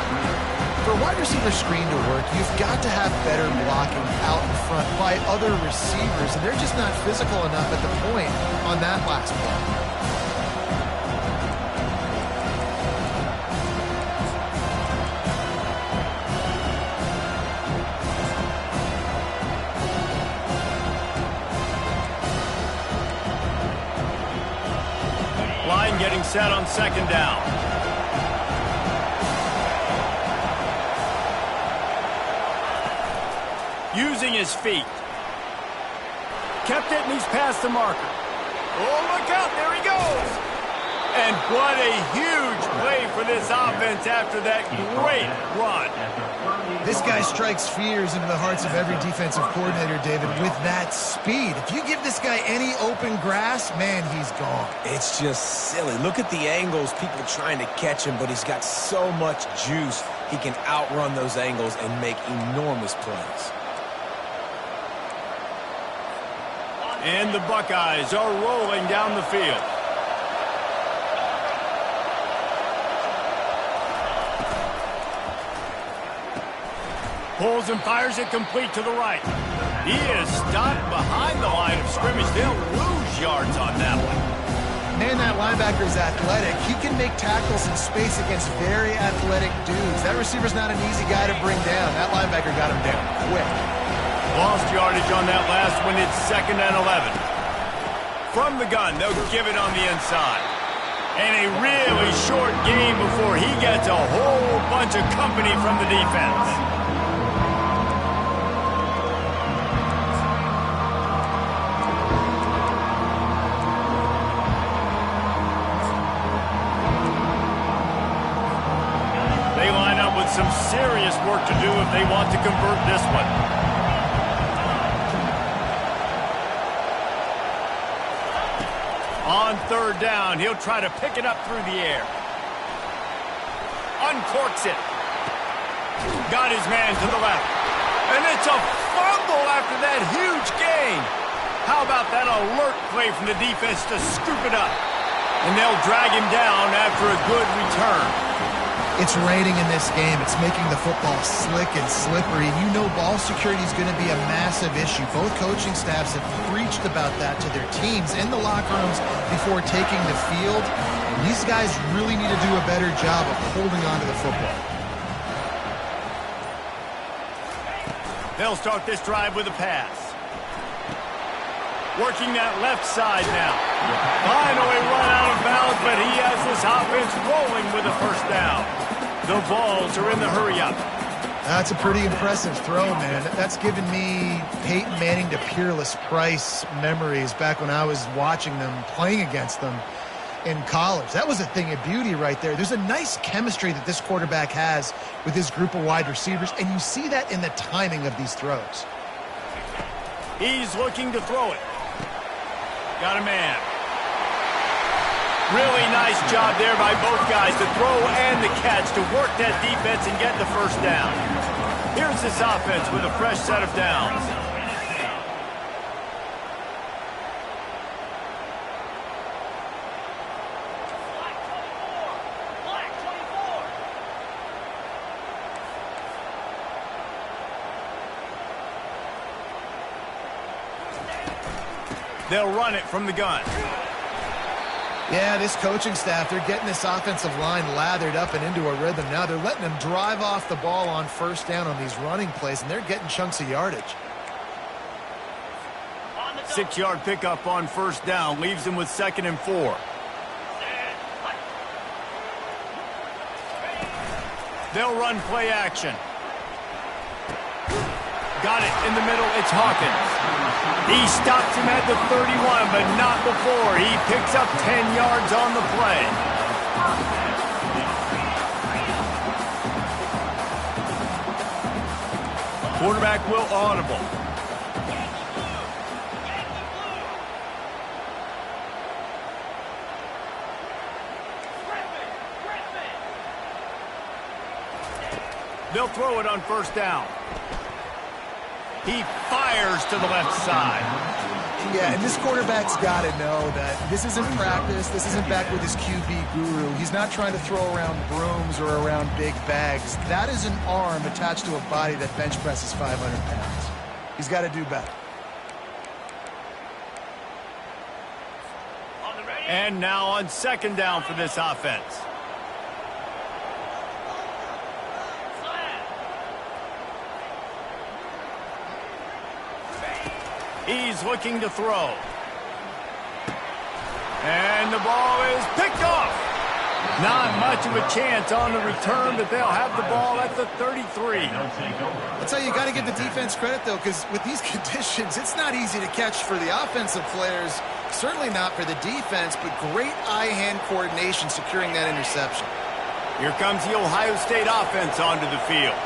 For a wide receiver screen to work, you've got to have better blocking out in front by other receivers, and they're just not physical enough at the point on that last play. Line getting set on 2nd down. Using his feet. Kept it, and he's past the marker. Oh, look out, there he goes. And what a huge play for this offense after that great run. This guy strikes fears into the hearts of every defensive coordinator, David, with that speed. If you give this guy any open grass, man, he's gone. It's just silly. Look at the angles, people trying to catch him, but he's got so much juice. He can outrun those angles and make enormous plays. And the Buckeyes are rolling down the field. Pulls and fires it complete to the right. He is stopped behind the line of scrimmage. They'll lose yards on that one. Man, that linebacker is athletic. He can make tackles in space against very athletic dudes. That receiver's not an easy guy to bring down. That linebacker got him down quick. Lost yardage on that last one. It's 2nd and 11. From the gun, they'll give it on the inside. And a really short game before he gets a whole bunch of company from the defense. They line up with some serious work to do if they want to convert this one. On 3rd down, he'll try to pick it up through the air. Uncorks it. Got his man to the left. And it's a fumble after that huge gain. How about that alert play from the defense to scoop it up? And they'll drag him down after a good return. It's raining in this game. It's making the football slick and slippery. You know ball security is going to be a massive issue. Both coaching staffs have preached about that to their teams in the locker rooms before taking the field. And these guys really need to do a better job of holding on to the football. They'll start this drive with a pass. Working that left side now. Finally run out of bounds, but he has this offense rolling with a 1st down. The Vols are in the hurry-up. That's a pretty impressive throw, man. That's given me Peyton Manning to Peerless Price memories back when I was watching them, playing against them in college. That was a thing of beauty right there. There's a nice chemistry that this quarterback has with his group of wide receivers, and you see that in the timing of these throws. He's looking to throw it. Got a man. Really nice job there by both guys, the throw and the catch, to work that defense and get the 1st down. Here's this offense with a fresh set of downs. They'll run it from the gun. Yeah, this coaching staff, they're getting this offensive line lathered up and into a rhythm now. They're letting them drive off the ball on 1st down on these running plays, and they're getting chunks of yardage. 6-yard pickup on 1st down leaves them with 2nd and 4. They'll run play action. Got it in the middle. It's Hawkins. He stops him at the 31, but not before. He picks up 10 yards on the play. Quarterback will audible. They'll throw it on first down. He fires to the left side. Yeah, and this quarterback's got to know that this isn't practice. This isn't back with his QB guru. He's not trying to throw around brooms or around big bags. That is an arm attached to a body that bench presses 500 pounds. He's got to do better. And now on second down for this offense. He's looking to throw. And the ball is picked off. Not much of a chance on the return, but they'll have the ball at the 33. I'll tell you, you got to give the defense credit, though, because with these conditions, it's not easy to catch for the offensive players. Certainly not for the defense, but great eye-hand coordination securing that interception. Here comes the Ohio State offense onto the field.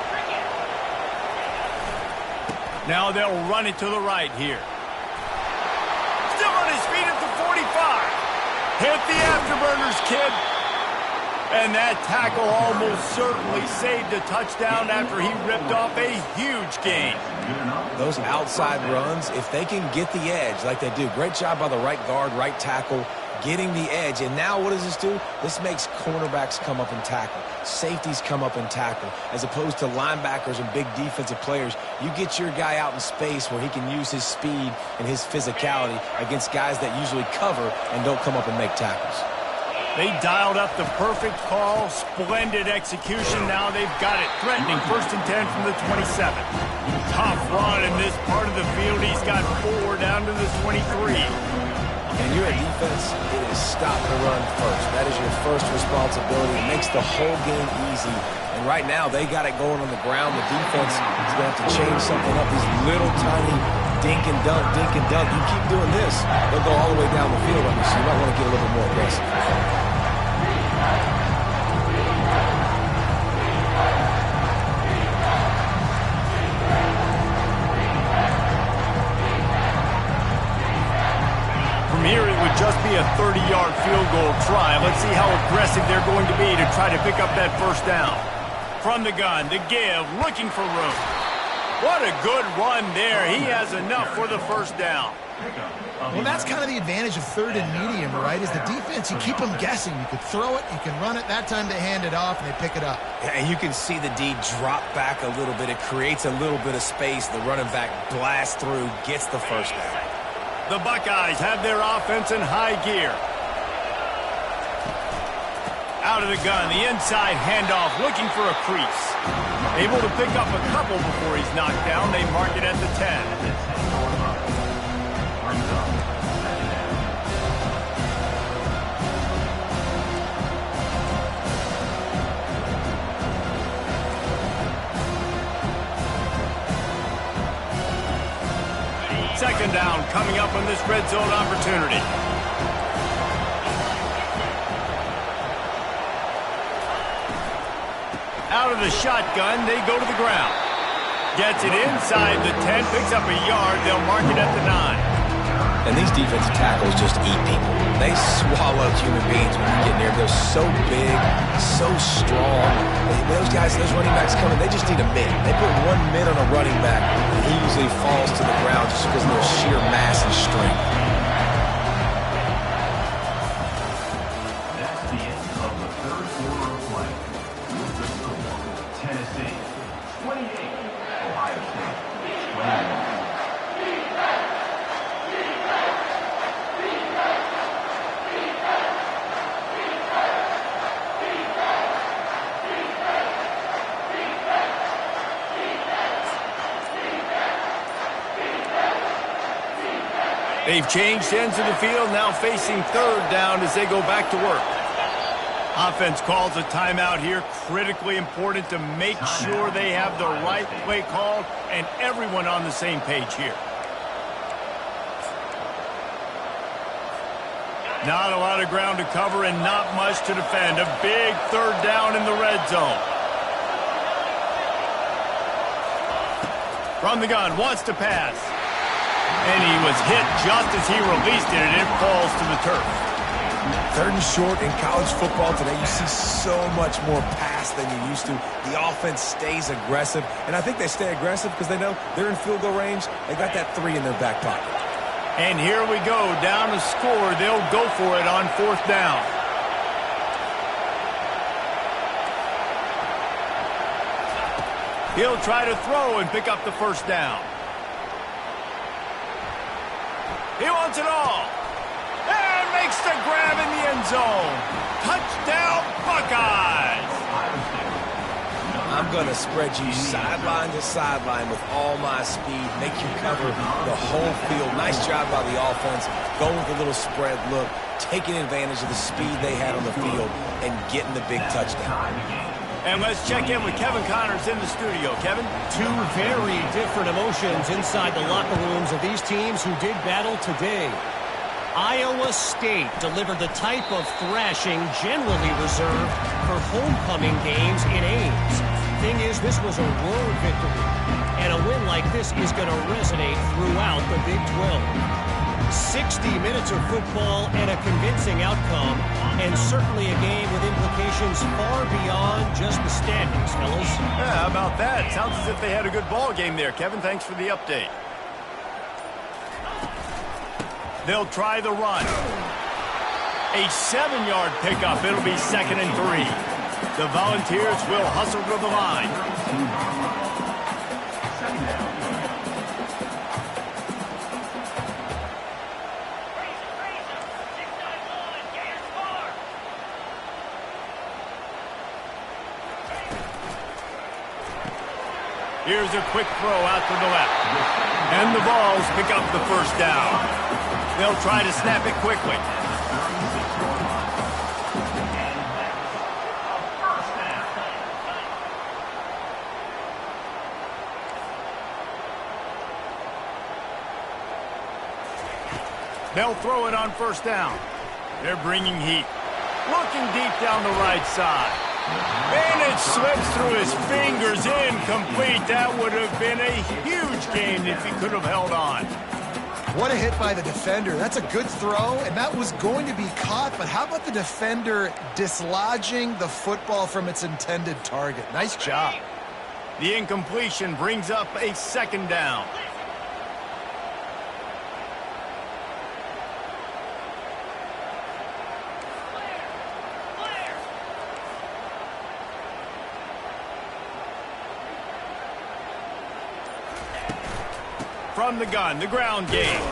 Now they'll run it to the right here. Still on his feet at the 45. Hit the afterburners, kid. And that tackle almost certainly saved a touchdown after he ripped off a huge gain. Those outside runs, if they can get the edge like they do, great job by the right guard, right tackle, getting the edge. And now what does this do? This makes cornerbacks come up and tackle. Safeties come up and tackle. As opposed to linebackers and big defensive players, you get your guy out in space where he can use his speed and his physicality against guys that usually cover and don't come up and make tackles. They dialed up the perfect call. Splendid execution. Now they've got it. Threatening 1st and 10 from the 27. Tough run in this part of the field. He's got 4 down to the 23. And you're a defense, it is stop the run first. That is your first responsibility. It makes the whole game easy. And right now, they got it going on the ground. The defense is going to have to change something up. These little tiny dink and dunk, dink and dunk. You keep doing this, they'll go all the way down the field on you, so you might want to get a little bit more aggressive. From here, it would just be a 30-yard field goal try. Let's see how aggressive they're going to be to try to pick up that first down. From the gun, the give, looking for room. What a good run there. He has enough for the first down. Well, that's kind of the advantage of 3rd and medium, right? Is the defense, you keep them guessing. You could throw it, you can run it. That time they hand it off and they pick it up. Yeah, and you can see the D drop back a little bit. It creates a little bit of space. The running back blasts through, gets the first down. The Buckeyes have their offense in high gear. Out of the gun, the inside handoff, looking for a crease. Able to pick up a couple before he's knocked down. They mark it at the 10. Second down coming up on this red zone opportunity. Out of the shotgun, they go to the ground. Gets it inside the 10, picks up a yard. They'll mark it at the 9. And these defensive tackles just eat people. They swallow human beings when you get near. They're so big, so strong. Those guys, those running backs coming, they just need a mid. They put one mid on a running back, and he usually falls to the ground just because of their sheer mass and strength. That's the end of the 3rd quarter of play. With the score, Tennessee 28, Ohio State 21. They've changed ends of the field, now facing 3rd down as they go back to work. Offense calls a timeout here. Critically important to make sure they have the right play called and everyone on the same page here. Not a lot of ground to cover and not much to defend. A big third down in the red zone. From the gun, wants to pass. And he was hit just as he released it, and it falls to the turf. 3rd and short in college football today. You see so much more pass than you used to. The offense stays aggressive, and I think they stay aggressive because they know they're in field goal range. They got that 3 in their back pocket. And here we go, down to score. They'll go for it on 4th down. He'll try to throw and pick up the 1st down. He wants it all. And makes the grab in the end zone. Touchdown, Buckeyes! I'm going to spread you sideline to sideline with all my speed, make you cover the whole field. Nice job by the offense, going with a little spread look, taking advantage of the speed they had on the field, and getting the big touchdown. And let's check in with Kevin Connors in the studio. Kevin? 2 very different emotions inside the locker rooms of these teams who did battle today. Iowa State delivered the type of thrashing generally reserved for homecoming games in Ames. Thing is, this was a road victory, and a win like this is going to resonate throughout the Big 12. 60 minutes of football and a convincing outcome, and certainly a game with implications far beyond just the standings, fellas. Yeah, how about that? Sounds as if they had a good ball game there. Kevin, thanks for the update. They'll try the run. A 7-yard pickup. It'll be 2nd and 3. The Volunteers will hustle to the line. Here's a quick throw out to the left. And the Vols pick up the 1st down. They'll try to snap it quickly. They'll throw it on 1st down. They're bringing heat. Looking deep down the right side. And it slips through his fingers, incomplete. That would have been a huge gain if he could have held on. What a hit by the defender. That's a good throw, and that was going to be caught, but how about the defender dislodging the football from its intended target? Nice job. The incompletion brings up a 2nd down. From the gun, the ground game.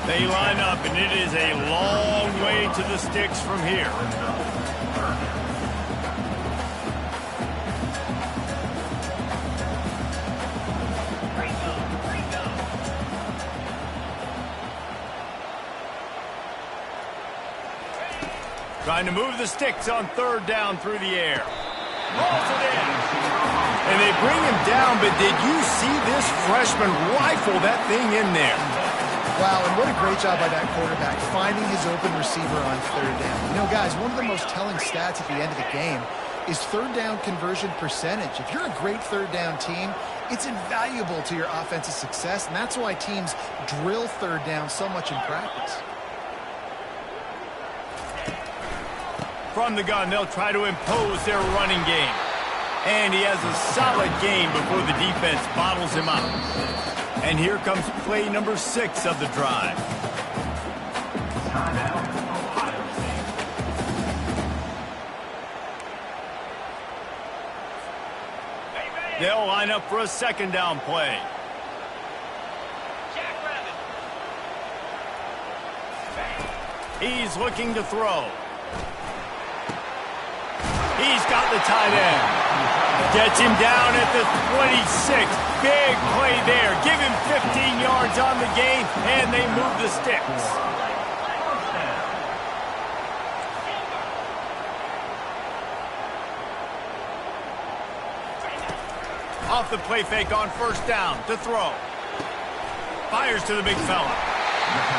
They line up, and it is a long way to the sticks from here. Trying to move the sticks on 3rd down through the air. Rolls it in. And they bring him down, but did you see this freshman rifle that thing in there? Wow, and what a great job by that quarterback, finding his open receiver on 3rd down. You know, guys, one of the most telling stats at the end of the game is 3rd down conversion percentage. If you're a great 3rd down team, it's invaluable to your offensive success, and that's why teams drill 3rd down so much in practice. From the gun, they'll try to impose their running game. And he has a solid game before the defense bottles him up. And here comes play number 6 of the drive. They'll line up for a 2nd down play. He's looking to throw. He's got the tight end. Gets him down at the 26. Big play there. Give him 15 yards on the game, and they move the sticks. Off the play fake on first down to throw. Fires to the big fella.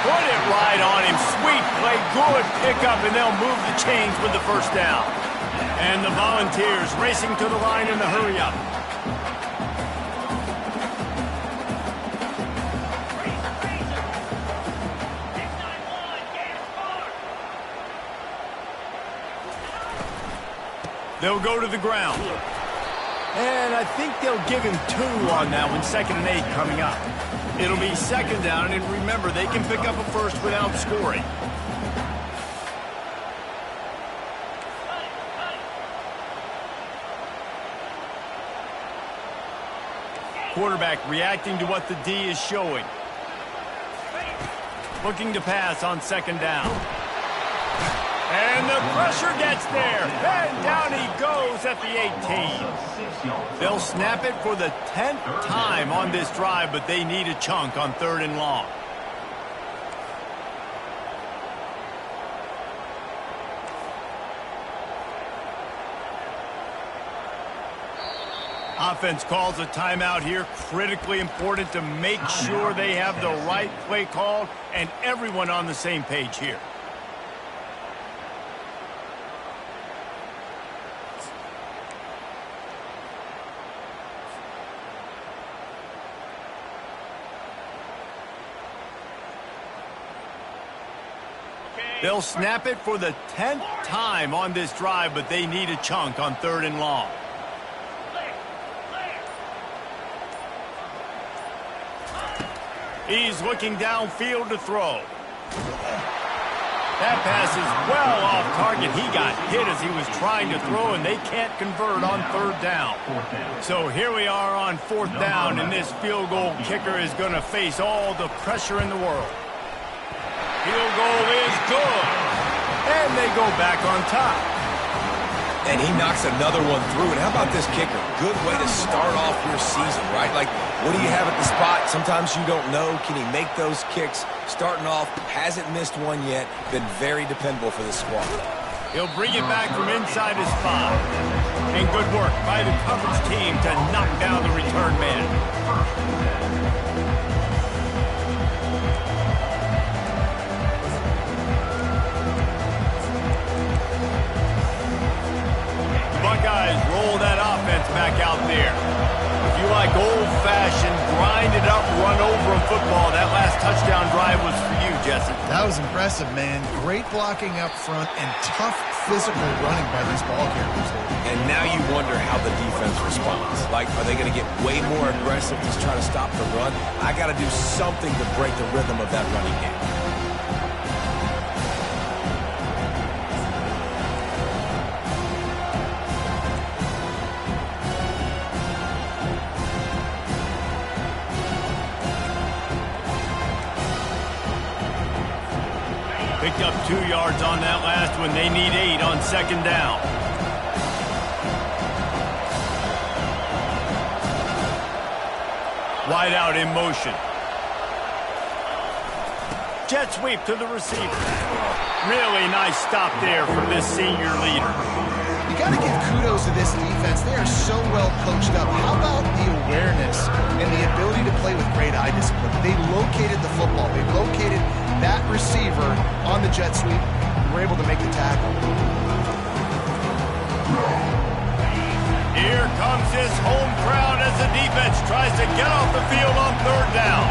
Put it right on him. Sweet play. Good pickup, and they'll move the chains with the first down. And the Volunteers racing to the line in the hurry-up. They'll go to the ground. And I think they'll give him 2 on that one. 2nd and 8 coming up. It'll be 2nd down, and remember, they can pick up a first without scoring. Quarterback reacting to what the D is showing. Looking to pass on 2nd down. And the pressure gets there. And down he goes at the 18. They'll snap it for the 10th time on this drive, but they need a chunk on 3rd and long. Offense calls a timeout here. Critically important to make sure they have the right play called and everyone on the same page here. They'll snap it for the 10th time on this drive, but they need a chunk on 3rd and long. He's looking downfield to throw. That pass is well off target. He got hit as he was trying to throw, and they can't convert on 3rd down. So here we are on 4th down, and this field goal kicker is going to face all the pressure in the world. Field goal is good. And they go back on top. And he knocks another one through. And how about this kicker? Good way to start off your season, right? Like, what do you have at the spot? Sometimes you don't know. Can he make those kicks? Starting off, hasn't missed one yet. Been very dependable for this squad. He'll bring it back from inside his 5. And good work by the coverage team to knock down the return man. Buckeyes roll that offense back out there. If you like old-fashioned, grind-it-up, run-over football, that last touchdown drive was for you, Jesse. That was impressive, man. Great blocking up front and tough physical running by these ball carriers. And now you wonder how the defense responds. Like, are they going to get way more aggressive, just try to stop the run? I got to do something to break the rhythm of that running game. Picked up 2 yards on that last one. They need 8 on 2nd down. Wide out in motion. Jet sweep to the receiver. Really nice stop there from this senior leader. You got to give kudos to this defense. They are so well coached up. How about the awareness and the ability to play with great eye discipline? They located the football. They located that receiver on the jet sweep. We're able to make the tackle. Here comes his home crowd as the defense tries to get off the field on 3rd down.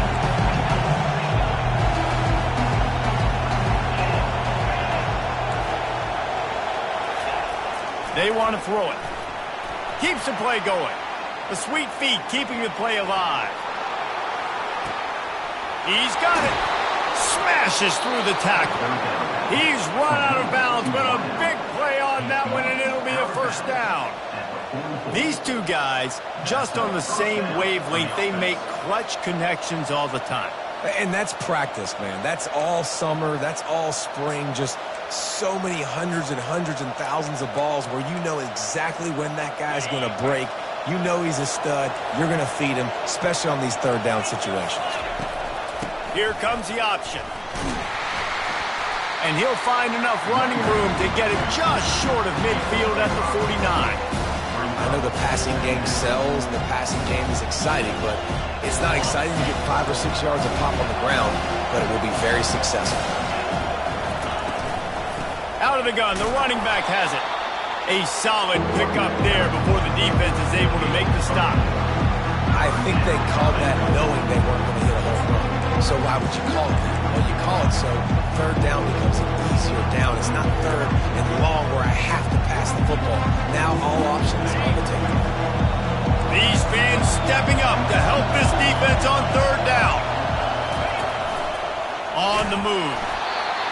They want to throw it. Keeps the play going. The sweet feet keeping the play alive. He's got it. Smashes through the tackle. He's run out of bounds, but a big play on that one, and it'll be a 1st down. These 2 guys, just on the same wavelength, they make clutch connections all the time. And that's practice, man. That's all summer. That's all spring. Just so many hundreds and thousands of balls where you know exactly when that guy's going to break. You know he's a stud. You're going to feed him, especially on these 3rd down situations. Here comes the option. And he'll find enough running room to get it just short of midfield at the 49. I I know the passing game sells and the passing game is exciting, but it's not exciting to get 5 or 6 yards of pop on the ground, but it will be very successful. Out of the gun, the running back has it. A solid pickup there before the defense is able to make the stop. I think they called that knowing they weren't going to hit a home run. So why would you call it that? Well, you call it so third down becomes an easier down. It's not third and long where I have to pass the football. Now all options on the table. These fans stepping up to help this defense on third down. On the move.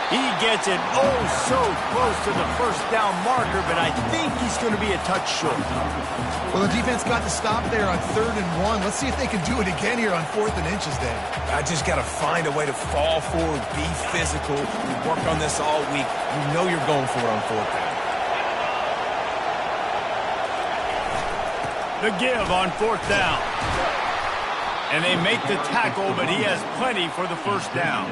He gets it oh so close to the first down marker, but I think he's going to be a touch short. Well, the defense got the stop there on 3rd and 1. Let's see if they can do it again here on 4th and inches, Dave. I just got to find a way to fall forward, be physical. We worked on this all week. You know you're going for it on 4th down. The give on 4th down. And they make the tackle, but he has plenty for the first down.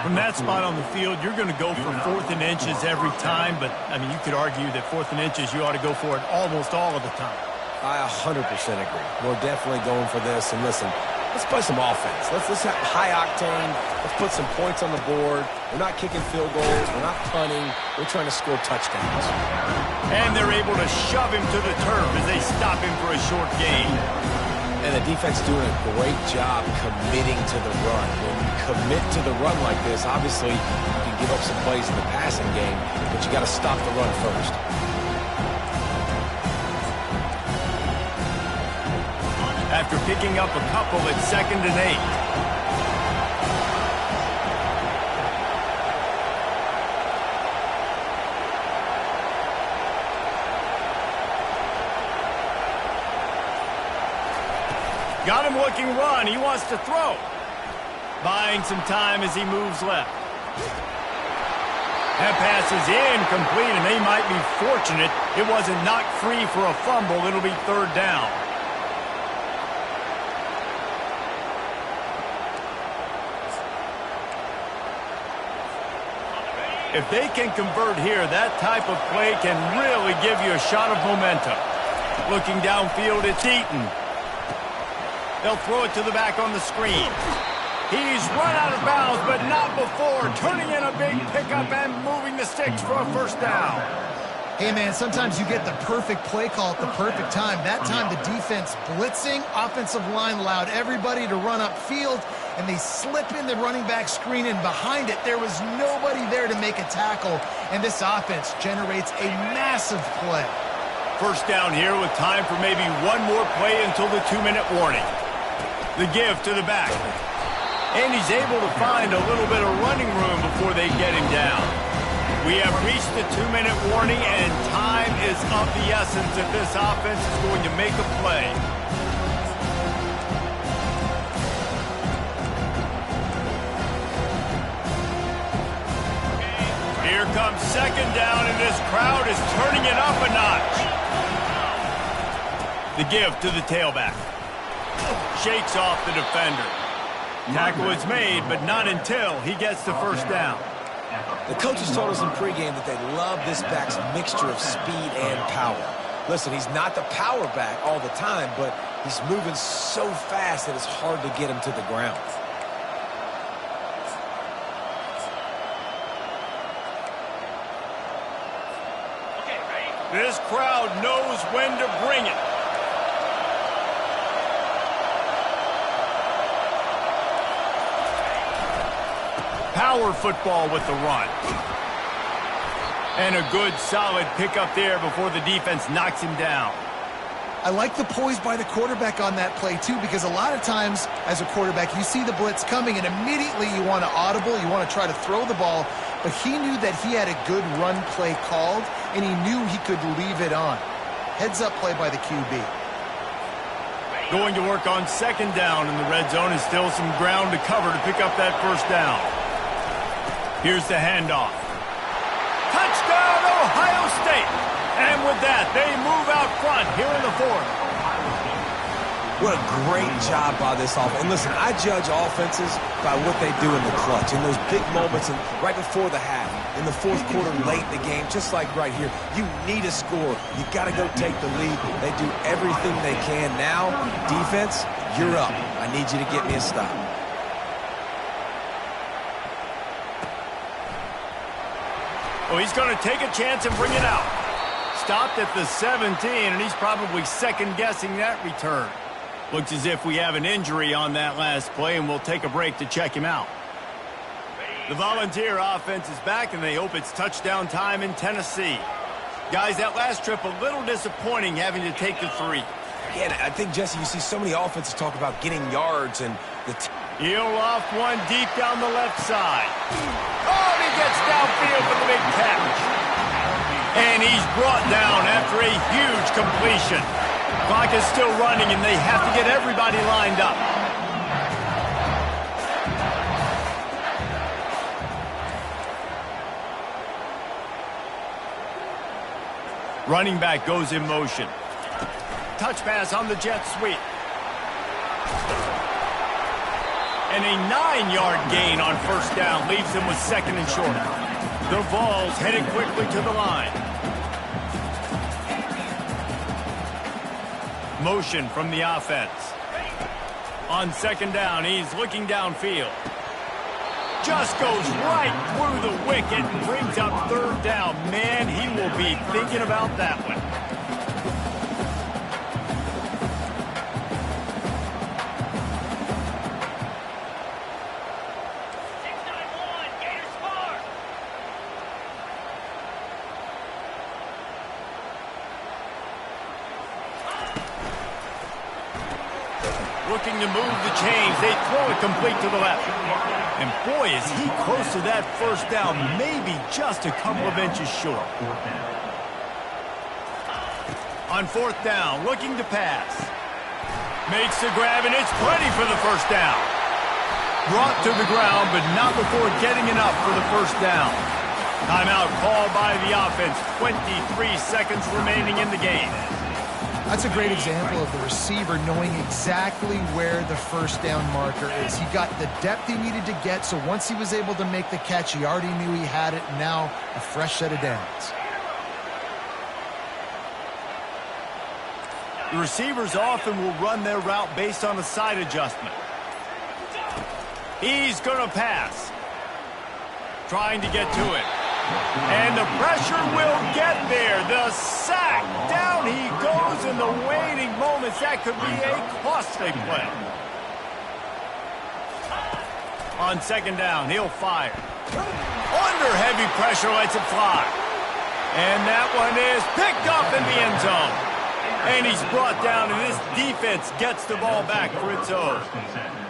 From that spot on the field, you're going to go for 4th and inches every time, but, I mean, you could argue that 4th and inches, you ought to go for it almost all of the time. I 100% agree. We're definitely going for this. And listen, let's play some offense. Let's have high octane. Let's put some points on the board. We're not kicking field goals. We're not punting. We're trying to score touchdowns. And they're able to shove him to the turf as they stop him for a short gain. And the defense doing a great job committing to the run. When you commit to the run like this, obviously you can give up some plays in the passing game, but you got to stop the run first. After picking up a couple at 2nd and 8. Got him looking run. He wants to throw. Buying some time as he moves left. That pass is incomplete, and they might be fortunate it wasn't knocked free for a fumble. It'll be 3rd down. If they can convert here, that type of play can really give you a shot of momentum. Looking downfield, it's Eaton. They'll throw it to the back on the screen. He's run out of bounds, but not before. Turning in a big pickup and moving the sticks for a first down. Hey, man, sometimes you get the perfect play call at the perfect time. That time the defense blitzing, offensive line allowed everybody to run upfield, and they slip in the running back screen, and behind it there was nobody there to make a tackle, and this offense generates a massive play. First down here with time for maybe one more play until the 2-minute warning. The give to the back. And he's able to find a little bit of running room before they get him down. We have reached the 2-minute warning, and time is of the essence if this offense is going to make a play. Here comes 2nd down, and this crowd is turning it up a notch. The give to the tailback. Shakes off the defender. Tackle is made, but not until he gets the first down. The coaches told us in pregame that they love this back's mixture of speed and power. Listen, he's not the power back all the time, but he's moving so fast that it's hard to get him to the ground. This crowd knows when to bring it. Power football with the run. And a good, solid pickup there before the defense knocks him down. I like the poise by the quarterback on that play, too, because a lot of times as a quarterback, you see the blitz coming, and immediately you want to audible, you want to try to throw the ball, but he knew that he had a good run play called, and he knew he could leave it on. Heads-up play by the QB. Going to work on 2nd down in the red zone, and still some ground to cover to pick up that first down. Here's the handoff. Touchdown, Ohio State! And with that, they move out front here in the 4th. What a great job by this offense. And listen, I judge offenses by what they do in the clutch, in those big moments and right before the half, in the fourth quarter, late in the game, just like right here. You need a score. You got to go take the lead. They do everything they can. Now, defense, you're up. I need you to get me a stop. Well, he's going to take a chance and bring it out. Stopped at the 17, and he's probably second-guessing that return. Looks as if we have an injury on that last play, and we'll take a break to check him out. The Volunteer offense is back, and they hope it's touchdown time in Tennessee. Guys, that last trip a little disappointing having to take the 3. Yeah, I think, Jesse, you see so many offenses talk about getting yards and the... He'll off one deep down the left side. Oh, and he gets downfield for the big catch. And he's brought down after a huge completion. Clock is still running, and they have to get everybody lined up. Running back goes in motion. Touch pass on the jet sweep. And a 9-yard gain on first down leaves them with second and short. The Vols headed quickly to the line. Motion from the offense. On second down, he's looking downfield. Just goes right through the wicket and brings up third down. Man, he will be thinking about that one. Looking to move the chains. They throw it complete to the left. And boy, is he close to that first down, maybe just a couple of inches short. On fourth down, looking to pass. Makes the grab, and it's plenty for the first down. Brought to the ground, but not before getting enough for the first down. Timeout called by the offense. 23 seconds remaining in the game. That's a great example of the receiver knowing exactly where the first down marker is. He got the depth he needed to get, so once he was able to make the catch, he already knew he had it. Now, a fresh set of downs. The receivers often will run their route based on a side adjustment. He's going to pass. Trying to get to it. And the pressure will get there. The sack. Down he goes in the waiting moments. That could be a costly play. On second down, he'll fire. Under heavy pressure, lets it fly. And that one is picked up in the end zone. And he's brought down, and this defense gets the ball back for its own.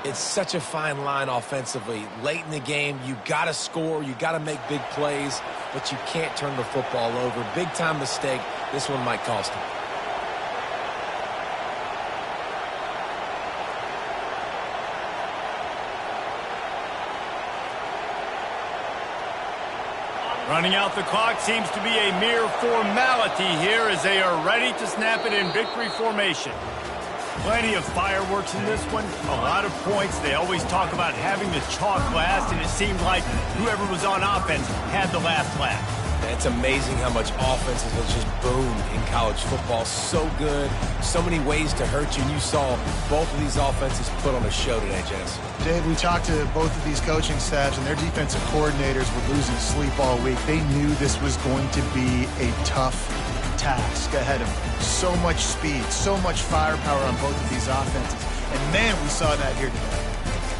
It's such a fine line offensively. Late in the game, you got to score, you got to make big plays, but you can't turn the football over. Big-time mistake. This one might cost him. Running out the clock seems to be a mere formality here as they are ready to snap it in victory formation. Plenty of fireworks in this one, a lot of points. They always talk about having the chalk last, and it seemed like whoever was on offense had the last laugh. It's amazing how much offenses have just boomed in college football. So good, so many ways to hurt you, and you saw both of these offenses put on a show today, Jess. Dave, we talked to both of these coaching staffs, and their defensive coordinators were losing sleep all week. They knew this was going to be a tough task ahead of them. So much speed, so much firepower on both of these offenses. And, man, we saw that here today.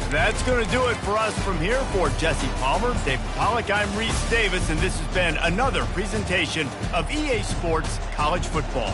That's going to do it for us from here. For Jesse Palmer, David Pollack, I'm Reese Davis, and this has been another presentation of EA Sports College Football.